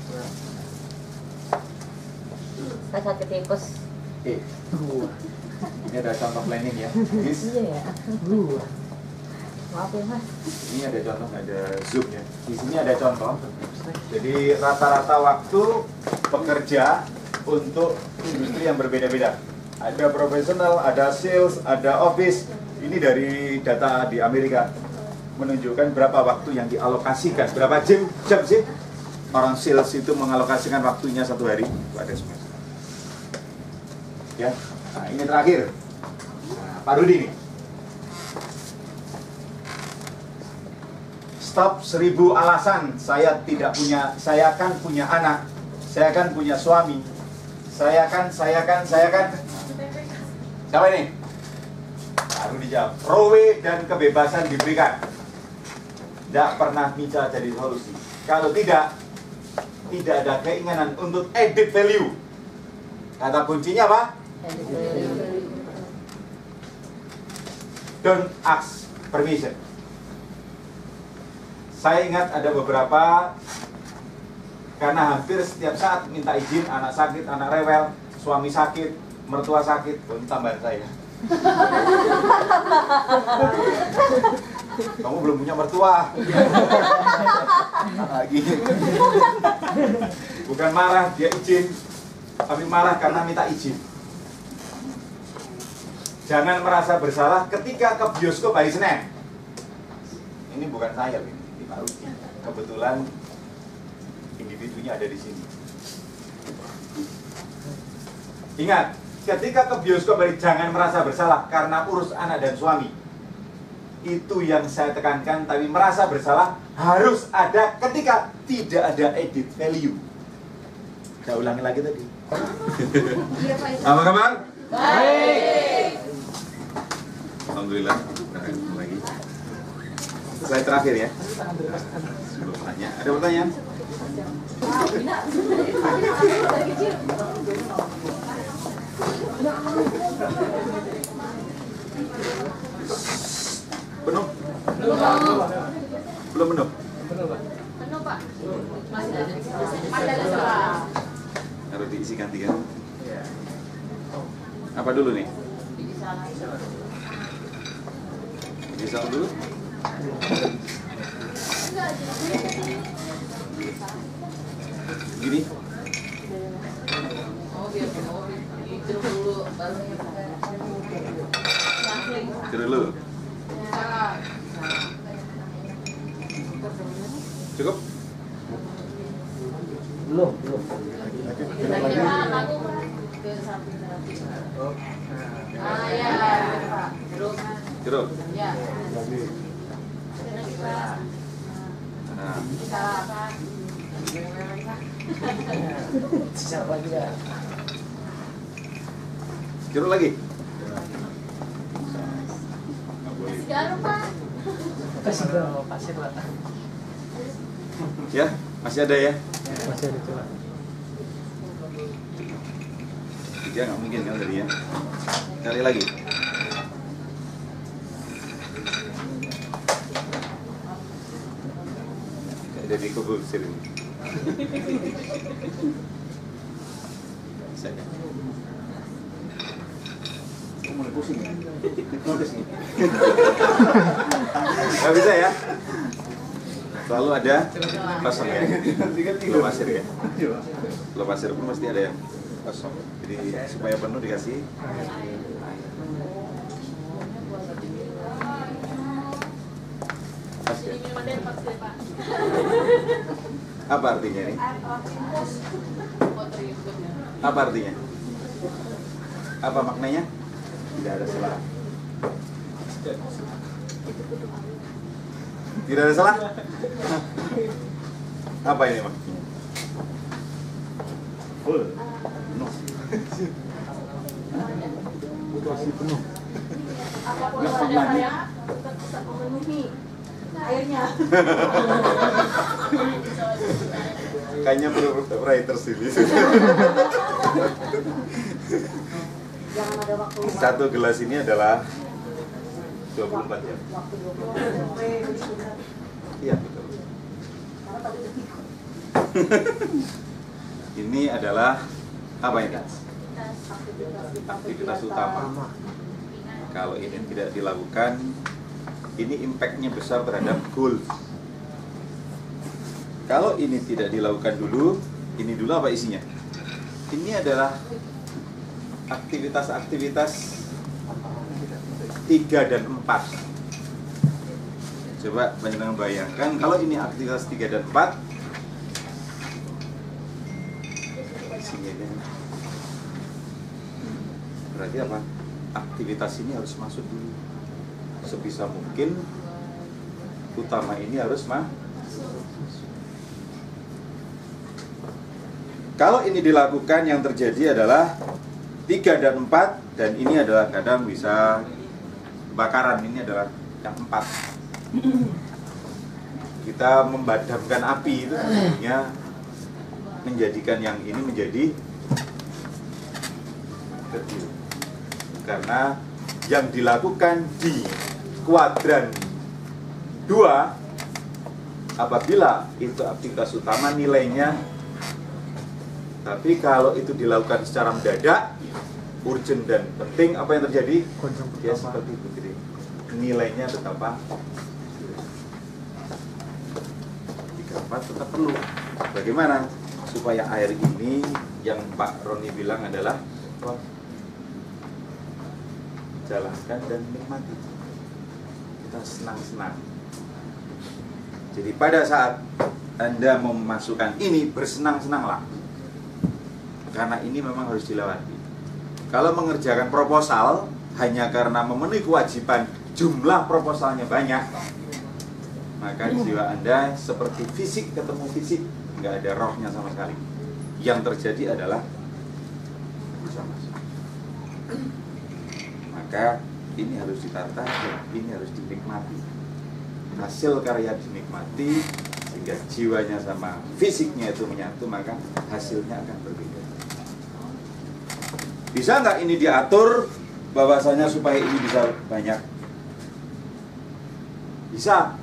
Saya sakit tipes. ini ada contoh planning ya. Guys. Iya ya. Maaf ya mas. Ini ada contoh, ada zoomnya. Di sini ada contoh. Jadi rata-rata waktu bekerja untuk industri yang berbeda-beda. Ada profesional, ada sales, ada office. Ini dari data di Amerika menunjukkan berapa waktu yang dialokasikan, berapa jam sih orang sales itu mengalokasikan waktunya satu hari. Itu ada semua. Ya, nah ini terakhir. Nah, Pak Rudi nih. Stop 1000 alasan saya tidak punya, saya kan punya anak, saya kan punya suami, saya kan. Siapa ini? Baru dijawab. Rowe dan kebebasan diberikan. Tidak pernah bisa jadi solusi. Kalau tidak ada keinginan untuk added value. Kata kuncinya apa? Don't ask permission. Saya ingat ada beberapa, karena hampir setiap saat minta izin, anak sakit, anak rewel, suami sakit, mertua sakit, belum tambahan saya. Kamu belum punya mertua. Gini. Bukan marah, dia izin, tapi marah karena minta izin. Jangan merasa bersalah ketika ke bioskop hari Senin. Ini bukan saya, ini Pak Rudi. Kebetulan individunya ada di sini. Ingat, ketika ke bioskop hari jangan merasa bersalah karena urus anak dan suami. Itu yang saya tekankan, tapi merasa bersalah harus ada ketika tidak ada added value. Saya ulangi lagi tadi. Iya, Pak. Apa kabar? Baik. Alhamdulillah. Nah, lagi. Slide terakhir ya. Sebelum tanya, ada pertanyaan? Penuh? Belum penuh? Penuh, Pak. Masih ada. Harus diisi ganti kan? Apa dulu nih? Bisa dulu? Gini? Tidur dulu. Cukup? Belum. Kira-kira lagu ke samping terapi. Ah, ya, Pak. Cukup? Ya. Lagi. Nah, Siapa lagi ya? cukup lagi? Nggak boleh. Garu, Pak. Kasih ke pasir lah. Ya, masih ada ya? Masih ada coba. Tiga nggak mungkin kan tadi ya? Cari lagi. Jadi kubur sini. Saya. Mulai pusing ya? Nggak bisa ya? Selalu ada kosong ya? Belum pasir ya? Belum pasir pun mesti ada yang kosong. Jadi supaya penuh dikasih. Pas ya? Jadi minuman dari Pak, Pak. Apa artinya ini? Apa artinya? Apa maknanya? Tidak ada salah. Tidak ada salah? Apa ini maksudnya? Full. Penuh. Masih penuh. Apapun ada saya tetap bisa memenuhi airnya. Kayaknya perlu writers ini. Jangan ada waktu. Satu gelas ini adalah 24 jam. Waktu 24 jam. Iya betul. Karena tadi detik. Ini adalah apa ini? Aktivitas Aktivitas utama. Kalau ini tidak dilakukan, ini impact-nya besar terhadap goal. Kalau ini tidak dilakukan dulu, ini dulu apa isinya? Ini adalah aktivitas-aktivitas 3 dan 4. Coba panjenengan bayangkan kalau ini aktivitas 3 dan 4, isinya ini. Berarti apa? Aktivitas ini harus masuk dulu. Sebisa mungkin utama ini harus masuk. Kalau ini dilakukan, yang terjadi adalah 3 dan 4, dan ini adalah kadang bisa kebakaran. Ini adalah yang 4. Kita memadamkan api itu sebenarnya menjadikan yang ini menjadi kecil. Karena yang dilakukan di kuadran 2, apabila itu aktivitas utama nilainya. Tapi kalau itu dilakukan secara mendadak, urgent dan penting, apa yang terjadi? Ya seperti itu, jadi nilainya betapa 3-4 tetap perlu. Bagaimana supaya air ini yang Pak Roni bilang adalah jalankan dan nikmati. Kita senang-senang. Jadi pada saat Anda memasukkan ini, bersenang-senanglah. Karena ini memang harus dilewati. Kalau mengerjakan proposal hanya karena memenuhi kewajiban jumlah proposalnya banyak, maka jiwa Anda seperti fisik ketemu fisik, nggak ada rohnya sama sekali. Yang terjadi adalah bersama. Maka ini harus ditata, ini harus dinikmati. Hasil karya dinikmati, sehingga jiwanya sama fisiknya itu menyatu, maka hasilnya akan berbeda. Bisa nggak ini diatur bahwasanya supaya ini bisa banyak? Bisa.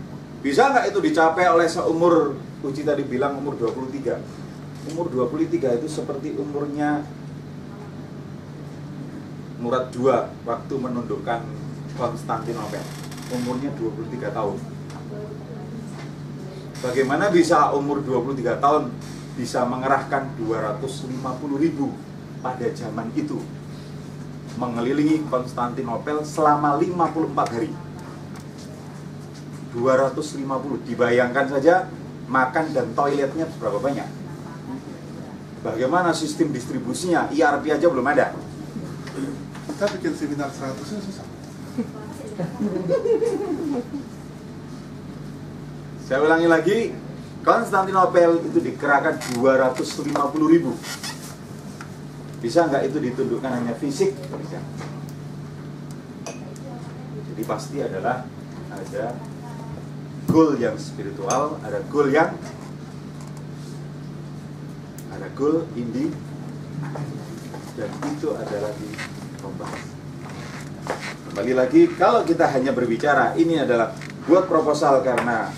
Bisa nggak itu dicapai oleh seumur, Uci tadi bilang umur 23. Umur 23 itu seperti umurnya Murad II waktu menundukkan Konstantinopel. Umurnya 23 tahun. Bagaimana bisa umur 23 tahun bisa mengerahkan 250.000 pada zaman itu mengelilingi Konstantinopel selama 54 hari. 250, dibayangkan saja makan dan toiletnya berapa banyak. Bagaimana sistem distribusinya? ERP aja belum ada. Kita bikin seminar 100-nya susah. Saya ulangi lagi, Konstantinopel itu dikerahkan 250.000. Bisa nggak itu ditundukkan hanya fisik? Bisa. Jadi pasti adalah ada goal yang spiritual, ada goal indi, dan itu adalah di membahas. Kembali lagi, kalau kita hanya berbicara ini adalah buat proposal karena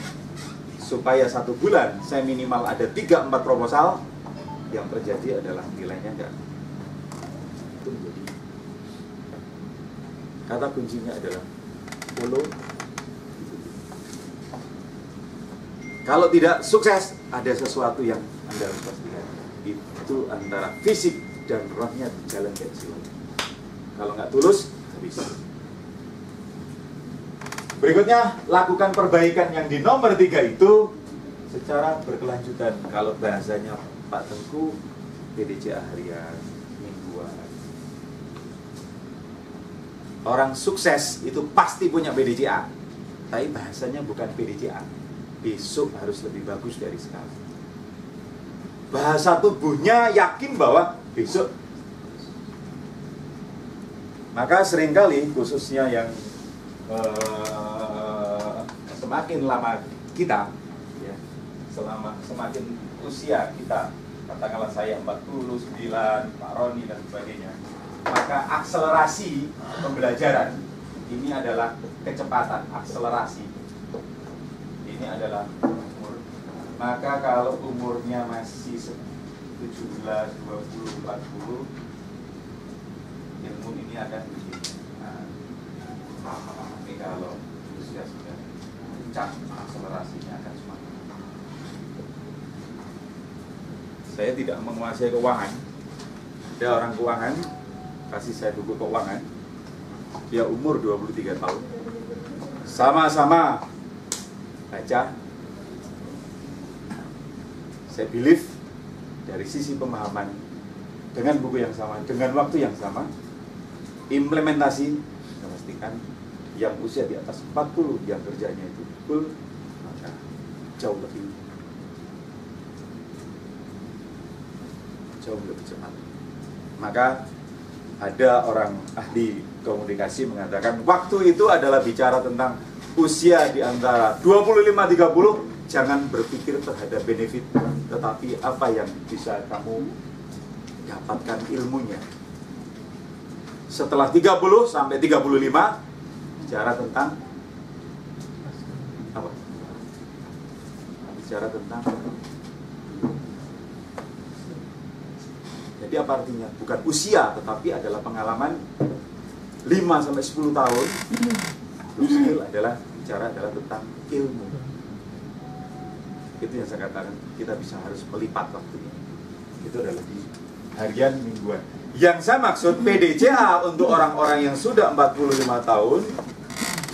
supaya 1 bulan saya minimal ada 3-4 proposal, yang terjadi adalah nilainya enggak. Itu menjadi kata kuncinya adalah follow. Kalau tidak sukses, ada sesuatu yang Anda harus pastikan. Itu antara fisik dan rohnya jalan kayak silat. Kalau nggak tulus, habis. Berikutnya, lakukan perbaikan yang di nomor 3 itu secara berkelanjutan. Kalau bahasanya Pak Tengku, PDCA harian, mingguan. Orang sukses itu pasti punya PDCA, tapi bahasanya bukan PDCA. Besok harus lebih bagus dari sekarang. Bahasa tubuhnya yakin bahwa besok. Maka seringkali khususnya yang semakin lama kita, ya, semakin usia kita, katakanlah saya 49, Pak Roni dan sebagainya, maka akselerasi pembelajaran ini adalah kecepatan, akselerasi. Ini adalah umur. Maka kalau umurnya masih 17, 20, 40, ilmu ini akan begini. Tapi kalau usia sudah puncak, akselerasinya akan semakin. Saya tidak menguasai keuangan. Ada orang keuangan, kasih saya buku keuangan. Dia umur 23 tahun. Sama-sama baca. Saya believe dari sisi pemahaman dengan buku yang sama, dengan waktu yang sama, implementasi, saya pastikan yang usia di atas 40 yang kerjanya itu full, maka jauh lebih cepat. Maka ada orang ahli komunikasi mengatakan waktu itu adalah bicara tentang usia di antara 25-30, jangan berpikir terhadap benefit, tetapi apa yang bisa kamu dapatkan ilmunya. Setelah 30 sampai 35, bicara tentang apa? Bicara tentang. Jadi apa artinya? Bukan usia, tetapi adalah pengalaman 5 sampai 10 tahun. Skill adalah bicara adalah tentang ilmu. Itu yang saya katakan, kita bisa harus melipat waktunya. Itu adalah di harian mingguan. Yang saya maksud PDCA untuk orang-orang yang sudah 45 tahun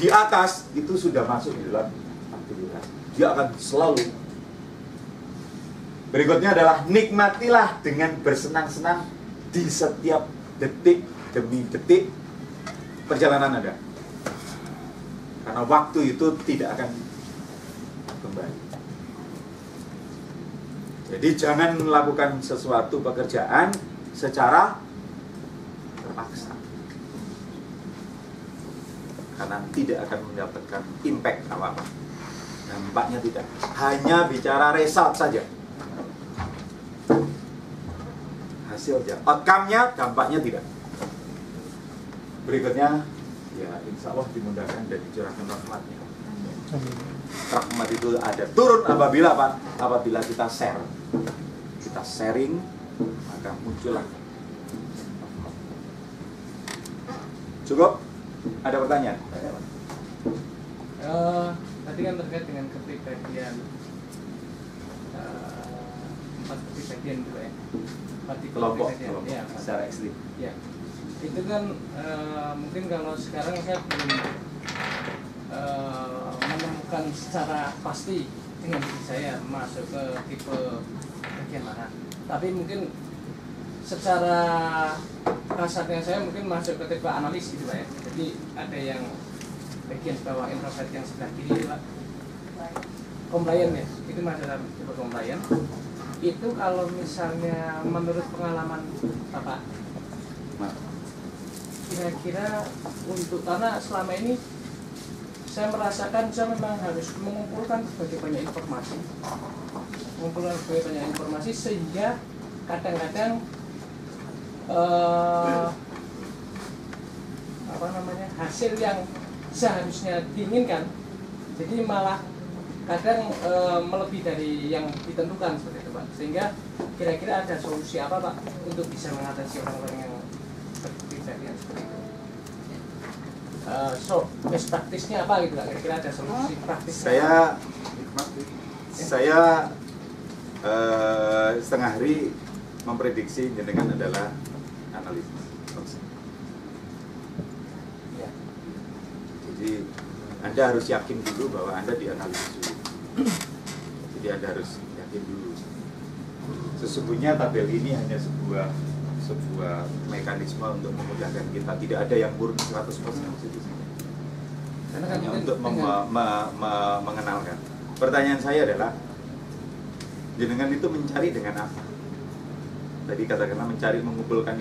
di atas itu sudah masuk di dalam aktivitas. Dia akan selalu. Berikutnya adalah nikmatilah dengan bersenang-senang di setiap detik demi detik perjalanan Anda. Karena waktu itu tidak akan kembali. Jadi jangan melakukan sesuatu pekerjaan secara terpaksa. Karena tidak akan mendapatkan impact apa-apa. Dampaknya tidak. Hanya bicara result saja. Hasilnya, outcome-nya, dampaknya tidak. Berikutnya, ya insya Allah dimudahkan dan dicurahkan rahmatnya. Rahmat itu ada turun apabila apa? Apabila kita share, kita sharing, maka muncullah. Cukup? Ada pertanyaan? Tadi kan terkait dengan kepribadian, 4 kepribadian itu ya. 4 tipe Kelompok, kepribadian. Ya, secara ekstrim. ya. Itu kan mungkin kalau sekarang saya belum menemukan secara pasti dengan diri saya masuk ke tipe bagian mana. Tapi mungkin secara kasarnya saya mungkin masuk ke tipe analis gitu Pak ya. Jadi ada yang bagian bawah introvert yang sebelah kiri itu Pak. Compliant ya, itu masuk dalam tipe compliant. Itu kalau misalnya menurut pengalaman Bapak, kira-kira untuk, karena selama ini saya merasakan saya memang harus mengumpulkan berbagai banyak informasi, sehingga kadang-kadang hasil yang seharusnya diinginkan jadi malah kadang melebihi dari yang ditentukan seperti itu Pak. Sehingga kira-kira ada solusi apa Pak untuk bisa mengatasi orang-orang yang kejadian seperti itu? Best praktisnya apa gitu Pak? Kira-kira ada solusi praktisnya? Saya setengah hari memprediksi jenengan adalah analis. Ya. Jadi Anda harus yakin dulu bahwa Anda dianalisis dulu. Jadi Anda harus yakin dulu. Sesungguhnya tabel ini hanya sebuah mekanisme untuk memudahkan kita. Tidak ada yang murni 100%. Karena kan hanya untuk mengenalkan. Pertanyaan saya adalah, jenengan itu mencari dengan apa? Tadi katakanlah mencari mengumpulkan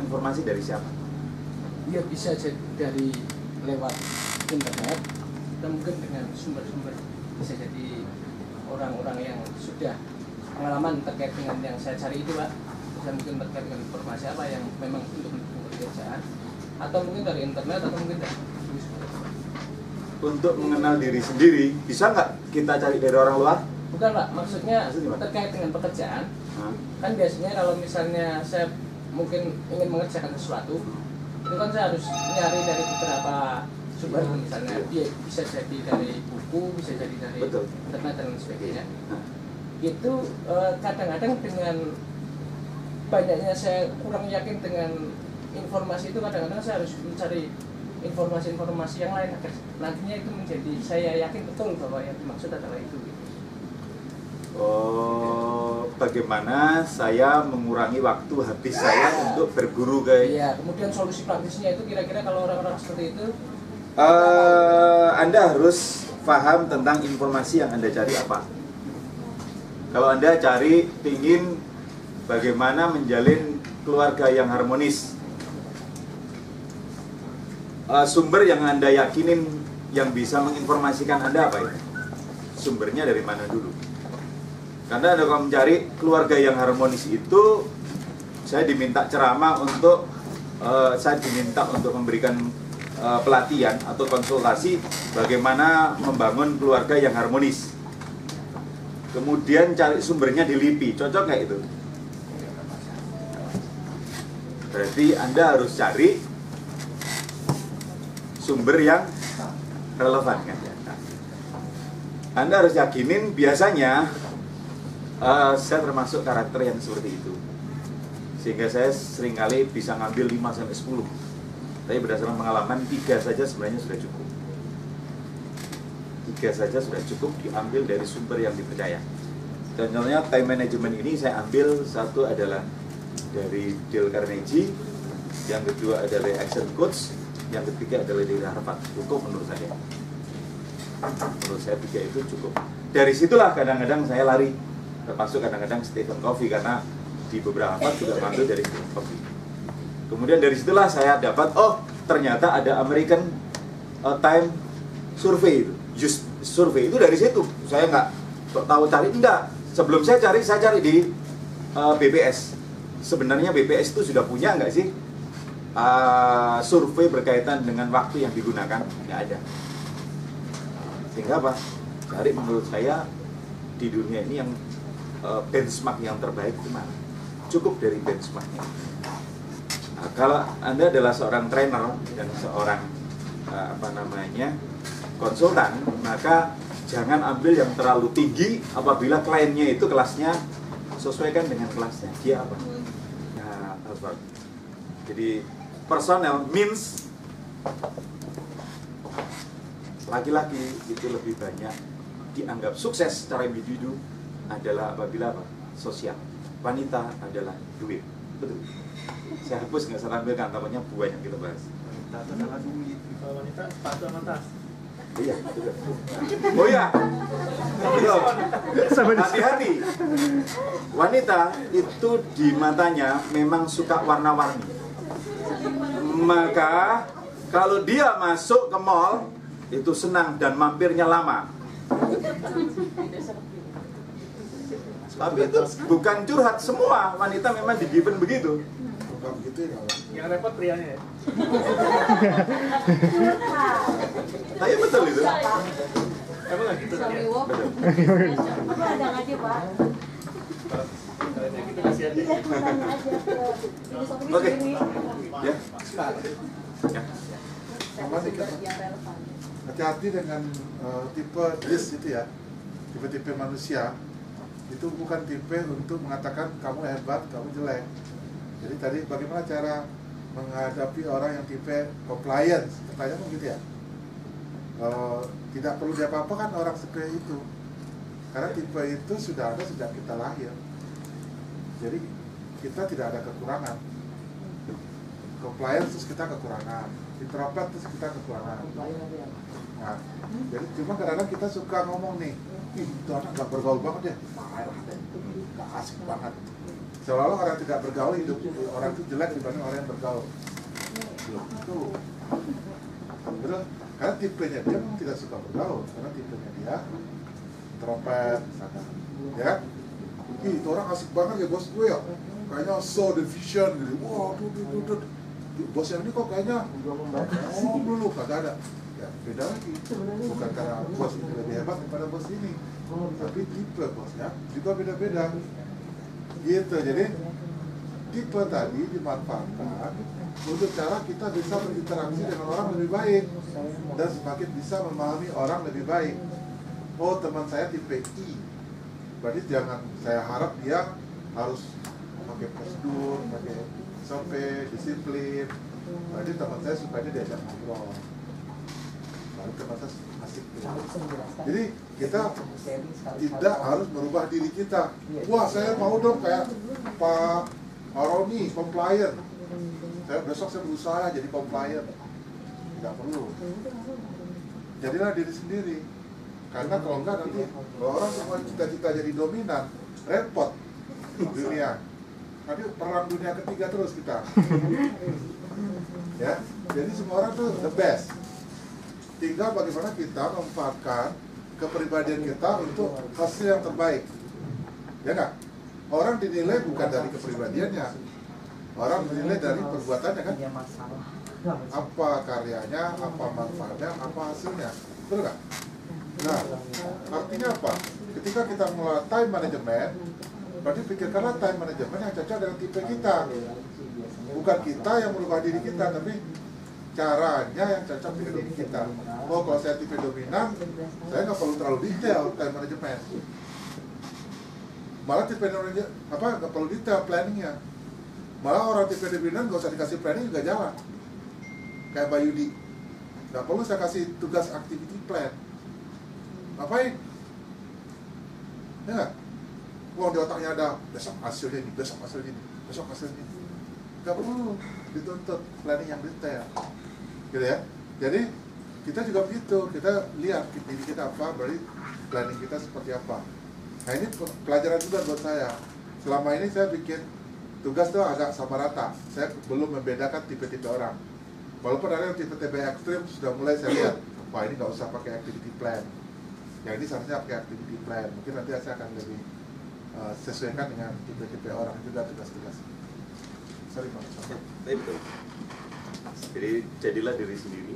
informasi dari siapa? Dia bisa jadi dari lewat internet, atau mungkin dengan sumber-sumber, bisa jadi orang-orang yang sudah pengalaman terkait dengan yang saya cari itu Pak. Bisa mungkin terkait dengan informasi apa yang memang untuk mendukung pekerjaan, atau mungkin dari internet, atau mungkin dari untuk mengenal diri sendiri, bisa nggak kita cari dari orang luar? Bukan Pak, maksudnya terkait dengan pekerjaan. Kan biasanya kalau misalnya saya mungkin ingin mengerjakan sesuatu, itu kan saya harus nyari dari beberapa sumber, misalnya dia bisa jadi dari buku, bisa jadi dari internet dan sebagainya. Itu kadang-kadang dengan banyaknya saya kurang yakin dengan informasi itu, kadang-kadang saya harus mencari informasi-informasi yang lain agar nantinya itu menjadi saya yakin betul bahwa yang dimaksud adalah itu. Oh, bagaimana saya mengurangi waktu habis saya untuk berguru ke? Iya, kemudian solusi praktisnya itu kira-kira kalau orang-orang seperti itu? Anda harus paham tentang informasi yang Anda cari apa. Kalau Anda cari ingin bagaimana menjalin keluarga yang harmonis, sumber yang Anda yakinin yang bisa menginformasikan Anda apa ya? Sumbernya dari mana dulu? Karena Anda kalau mencari keluarga yang harmonis itu, saya diminta ceramah untuk, saya diminta untuk memberikan pelatihan atau konsultasi bagaimana membangun keluarga yang harmonis. Kemudian cari sumbernya di LIPI, cocok nggak itu? Berarti Anda harus cari sumber yang relevan kan? Anda harus yakinin biasanya saya termasuk karakter yang seperti itu, sehingga saya seringkali bisa ngambil 5-10. Tapi berdasarkan pengalaman 3 saja sebenarnya sudah cukup. 3 saja sudah cukup diambil dari sumber yang dipercaya. Contohnya time management ini saya ambil, satu adalah dari Dale Carnegie, yang kedua adalah Action Coach, yang ketiga adalah dari Harvard. Cukup menurut saya. Menurut saya 3 itu cukup. Dari situlah kadang-kadang saya lari, termasuk kadang-kadang Stephen Covey, karena di beberapa tempat juga ngambil dari Stephen Covey. Kemudian dari situlah saya dapat, oh ternyata ada American Time Survey itu. Just survey itu dari situ. Saya nggak tahu cari, enggak. Sebelum saya cari di BPS. Sebenarnya BPS itu sudah punya nggak sih survei berkaitan dengan waktu yang digunakan? Nggak ada. Sehingga apa? Cari menurut saya di dunia ini yang benchmark yang terbaik itu mana? Cukup dari benchmarknya. Nah, kalau Anda adalah seorang trainer dan seorang konsultan, maka jangan ambil yang terlalu tinggi apabila kliennya itu kelasnya sesuaikan dengan kelasnya. Dia apa? Nah, Albert. Jadi personal means laki-laki itu lebih banyak dianggap sukses secara individu adalah apabila apa? Sosial. Wanita adalah duit. Betul. Saya hapus, nggak saya tampilkan, tampaknya banyak kita bahas. Wanita itu adalah duit. Kalau wanita sepatu sama tas. Iya, betul. Oh iya. Betul. Hati-hati. Wanita itu di matanya memang suka warna-warni. Maka kalau dia masuk ke mall itu senang dan mampirnya lama. Tapi itu bukan curhat, semua wanita memang di-given begitu. Bukan begitu ya. Yang repot prianya ya. Tapi betul itu. Emang nggak gitu kan ya? Betul. Apa ada ngaji, Pak? Kalau yang gitu kasihan deh. Iya, tanya aja ke filosofi Oke. sendiri. Ya. Ya. Sama nih, kan. Hati-hati dengan tipe this itu ya, tipe-tipe manusia itu bukan tipe untuk mengatakan kamu hebat, kamu jelek. Jadi tadi bagaimana cara menghadapi orang yang tipe compliance? Pertanyaanmu gitu ya. Tidak perlu diapa-apakan orang seperti itu, karena tipe itu sudah ada sejak kita lahir. Jadi kita tidak ada kekurangan. Compliance terus kita kekurangan, introvert terus kita kekurangan. Nah, jadi cuma kadang-kadang kita suka ngomong nih, ih itu anak gak bergaul banget ya, parah deh, gak asik banget. Seolah-olah orang tidak bergaul hidup orang itu jelek dibanding orang yang bergaul. Belum itu. Terus karena tipenya dia memang tidak suka bergaul, karena tipenya dia introvert misalkan, ya. Ih itu orang asik banget ya bos gue ya, kayaknya so the vision gitu. Wah, tuh. Bos yang ini kok kayaknya dulu kagak ada. Ya, beda lagi. Bukan karena bos ini lebih hebat daripada bos ini, tapi tipe bosnya juga beda-beda. Gitu. Jadi tipe tadi dimanfaatkan untuk cara kita bisa berinteraksi dengan orang lebih baik dan semakin bisa memahami orang lebih baik. Oh, teman saya tipe I, berarti jangan saya harap dia harus pakai prosedur, pakai SOP, disiplin. Berarti teman saya sukanya diajak ngobrol. Lalu teman saya asik. Jadi kita tidak harus merubah diri kita. Wah, saya mau dong kayak Pak Aroni, compliant. Besok saya berusaha jadi compliant. Tidak perlu. Jadilah diri sendiri. Karena kalau enggak nanti kalau orang semua cita-cita jadi dominan, repot dunia. Nanti perang dunia ketiga terus kita. Ya, jadi semua orang tuh the best. Tinggal bagaimana kita memanfaatkan kepribadian kita untuk hasil yang terbaik. Ya enggak? Orang dinilai bukan dari kepribadiannya. Orang dinilai dari perbuatannya kan? Apa karyanya, apa manfaatnya, apa hasilnya. Betul nggak? Nah, artinya apa? Ketika kita mengelola time management, berarti pikirkanlah time management yang cocok dengan tipe kita. Bukan kita yang merubah diri kita, tapi caranya yang cocok dengan diri kita. Oh, kalau saya tipe dominan, saya nggak perlu terlalu detail time management. Malah tipe dominan nggak perlu detail planningnya. Malah orang tipe dominan nggak usah dikasih planning juga jalan. Kayak Mbak Yudi, nggak perlu saya kasih tugas activity plan. Ngapain? Ya nggak? Wah, di otaknya ada besok hasilnya ini, besok hasilnya ini, besok hasilnya ini. Nggak perlu dituntut planning yang detail. gitu ya. Jadi kita juga begitu, kita lihat diri kita apa, berarti planning kita seperti apa. Nah ini pelajaran juga buat saya. Selama ini saya bikin tugas tuh agak sama rata. Saya belum membedakan tipe-tipe orang. Walaupun ada yang tipe-tipe ekstrim sudah mulai saya lihat, wah ini nggak usah pakai activity plan. Yang ini seharusnya pakai activity plan. Mungkin nanti saya akan lebih sesuaikan dengan tipe-tipe orang juga tugas-tugas. Sorry Pak. Tapi betul. Jadi jadilah diri sendiri,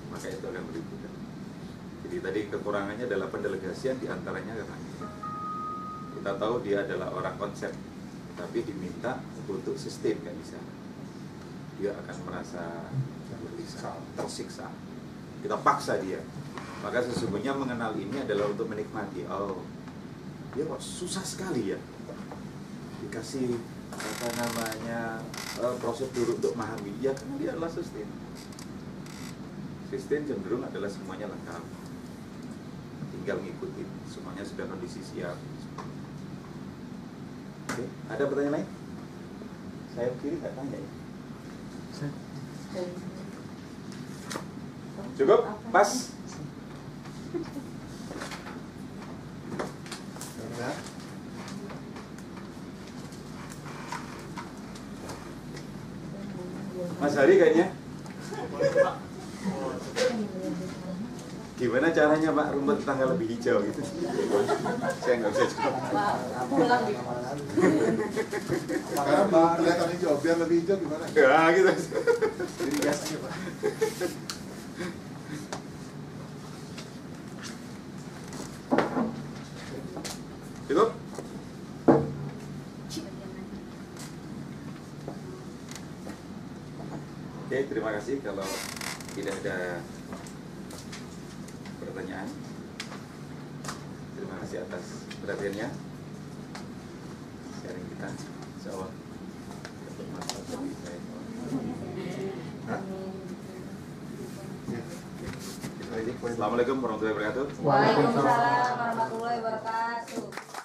maka itu akan berikutnya. Jadi tadi kekurangannya adalah pendelegasian diantaranya karena kita tahu dia adalah orang konsep, tapi diminta untuk sustain nggak bisa. Dia akan merasa tersiksa. Kita paksa dia. Maka sesungguhnya mengenal ini adalah untuk menikmati. Oh, dia kok susah sekali ya. Dikasih apa namanya prosedur untuk memahami. Ya karena dia adalah sustain. Sustain cenderung adalah semuanya lengkap. Tinggal ngikutin. Semuanya sudah kondisi siap. Oke, ada pertanyaan lain? Saya kiri nggak tanya ya. Cukup? Pas? Ya. Mas Hari kayaknya. Gimana caranya Pak rumput tetangga lebih hijau gitu? Saya nggak bisa jawab. Pulang di Karena Mbak kelihatan hijau, biar lebih hijau gimana? Ya gitu. Jadi biasanya Pak. Cukup? Oke, terima kasih. Kalau tidak ada pertanyaan, terima kasih atas perhatiannya. Sharing kita, insya Allah bermanfaat bagi saya. Hah? Assalamualaikum warahmatullahi wabarakatuh. Waalaikumsalam warahmatullahi wabarakatuh.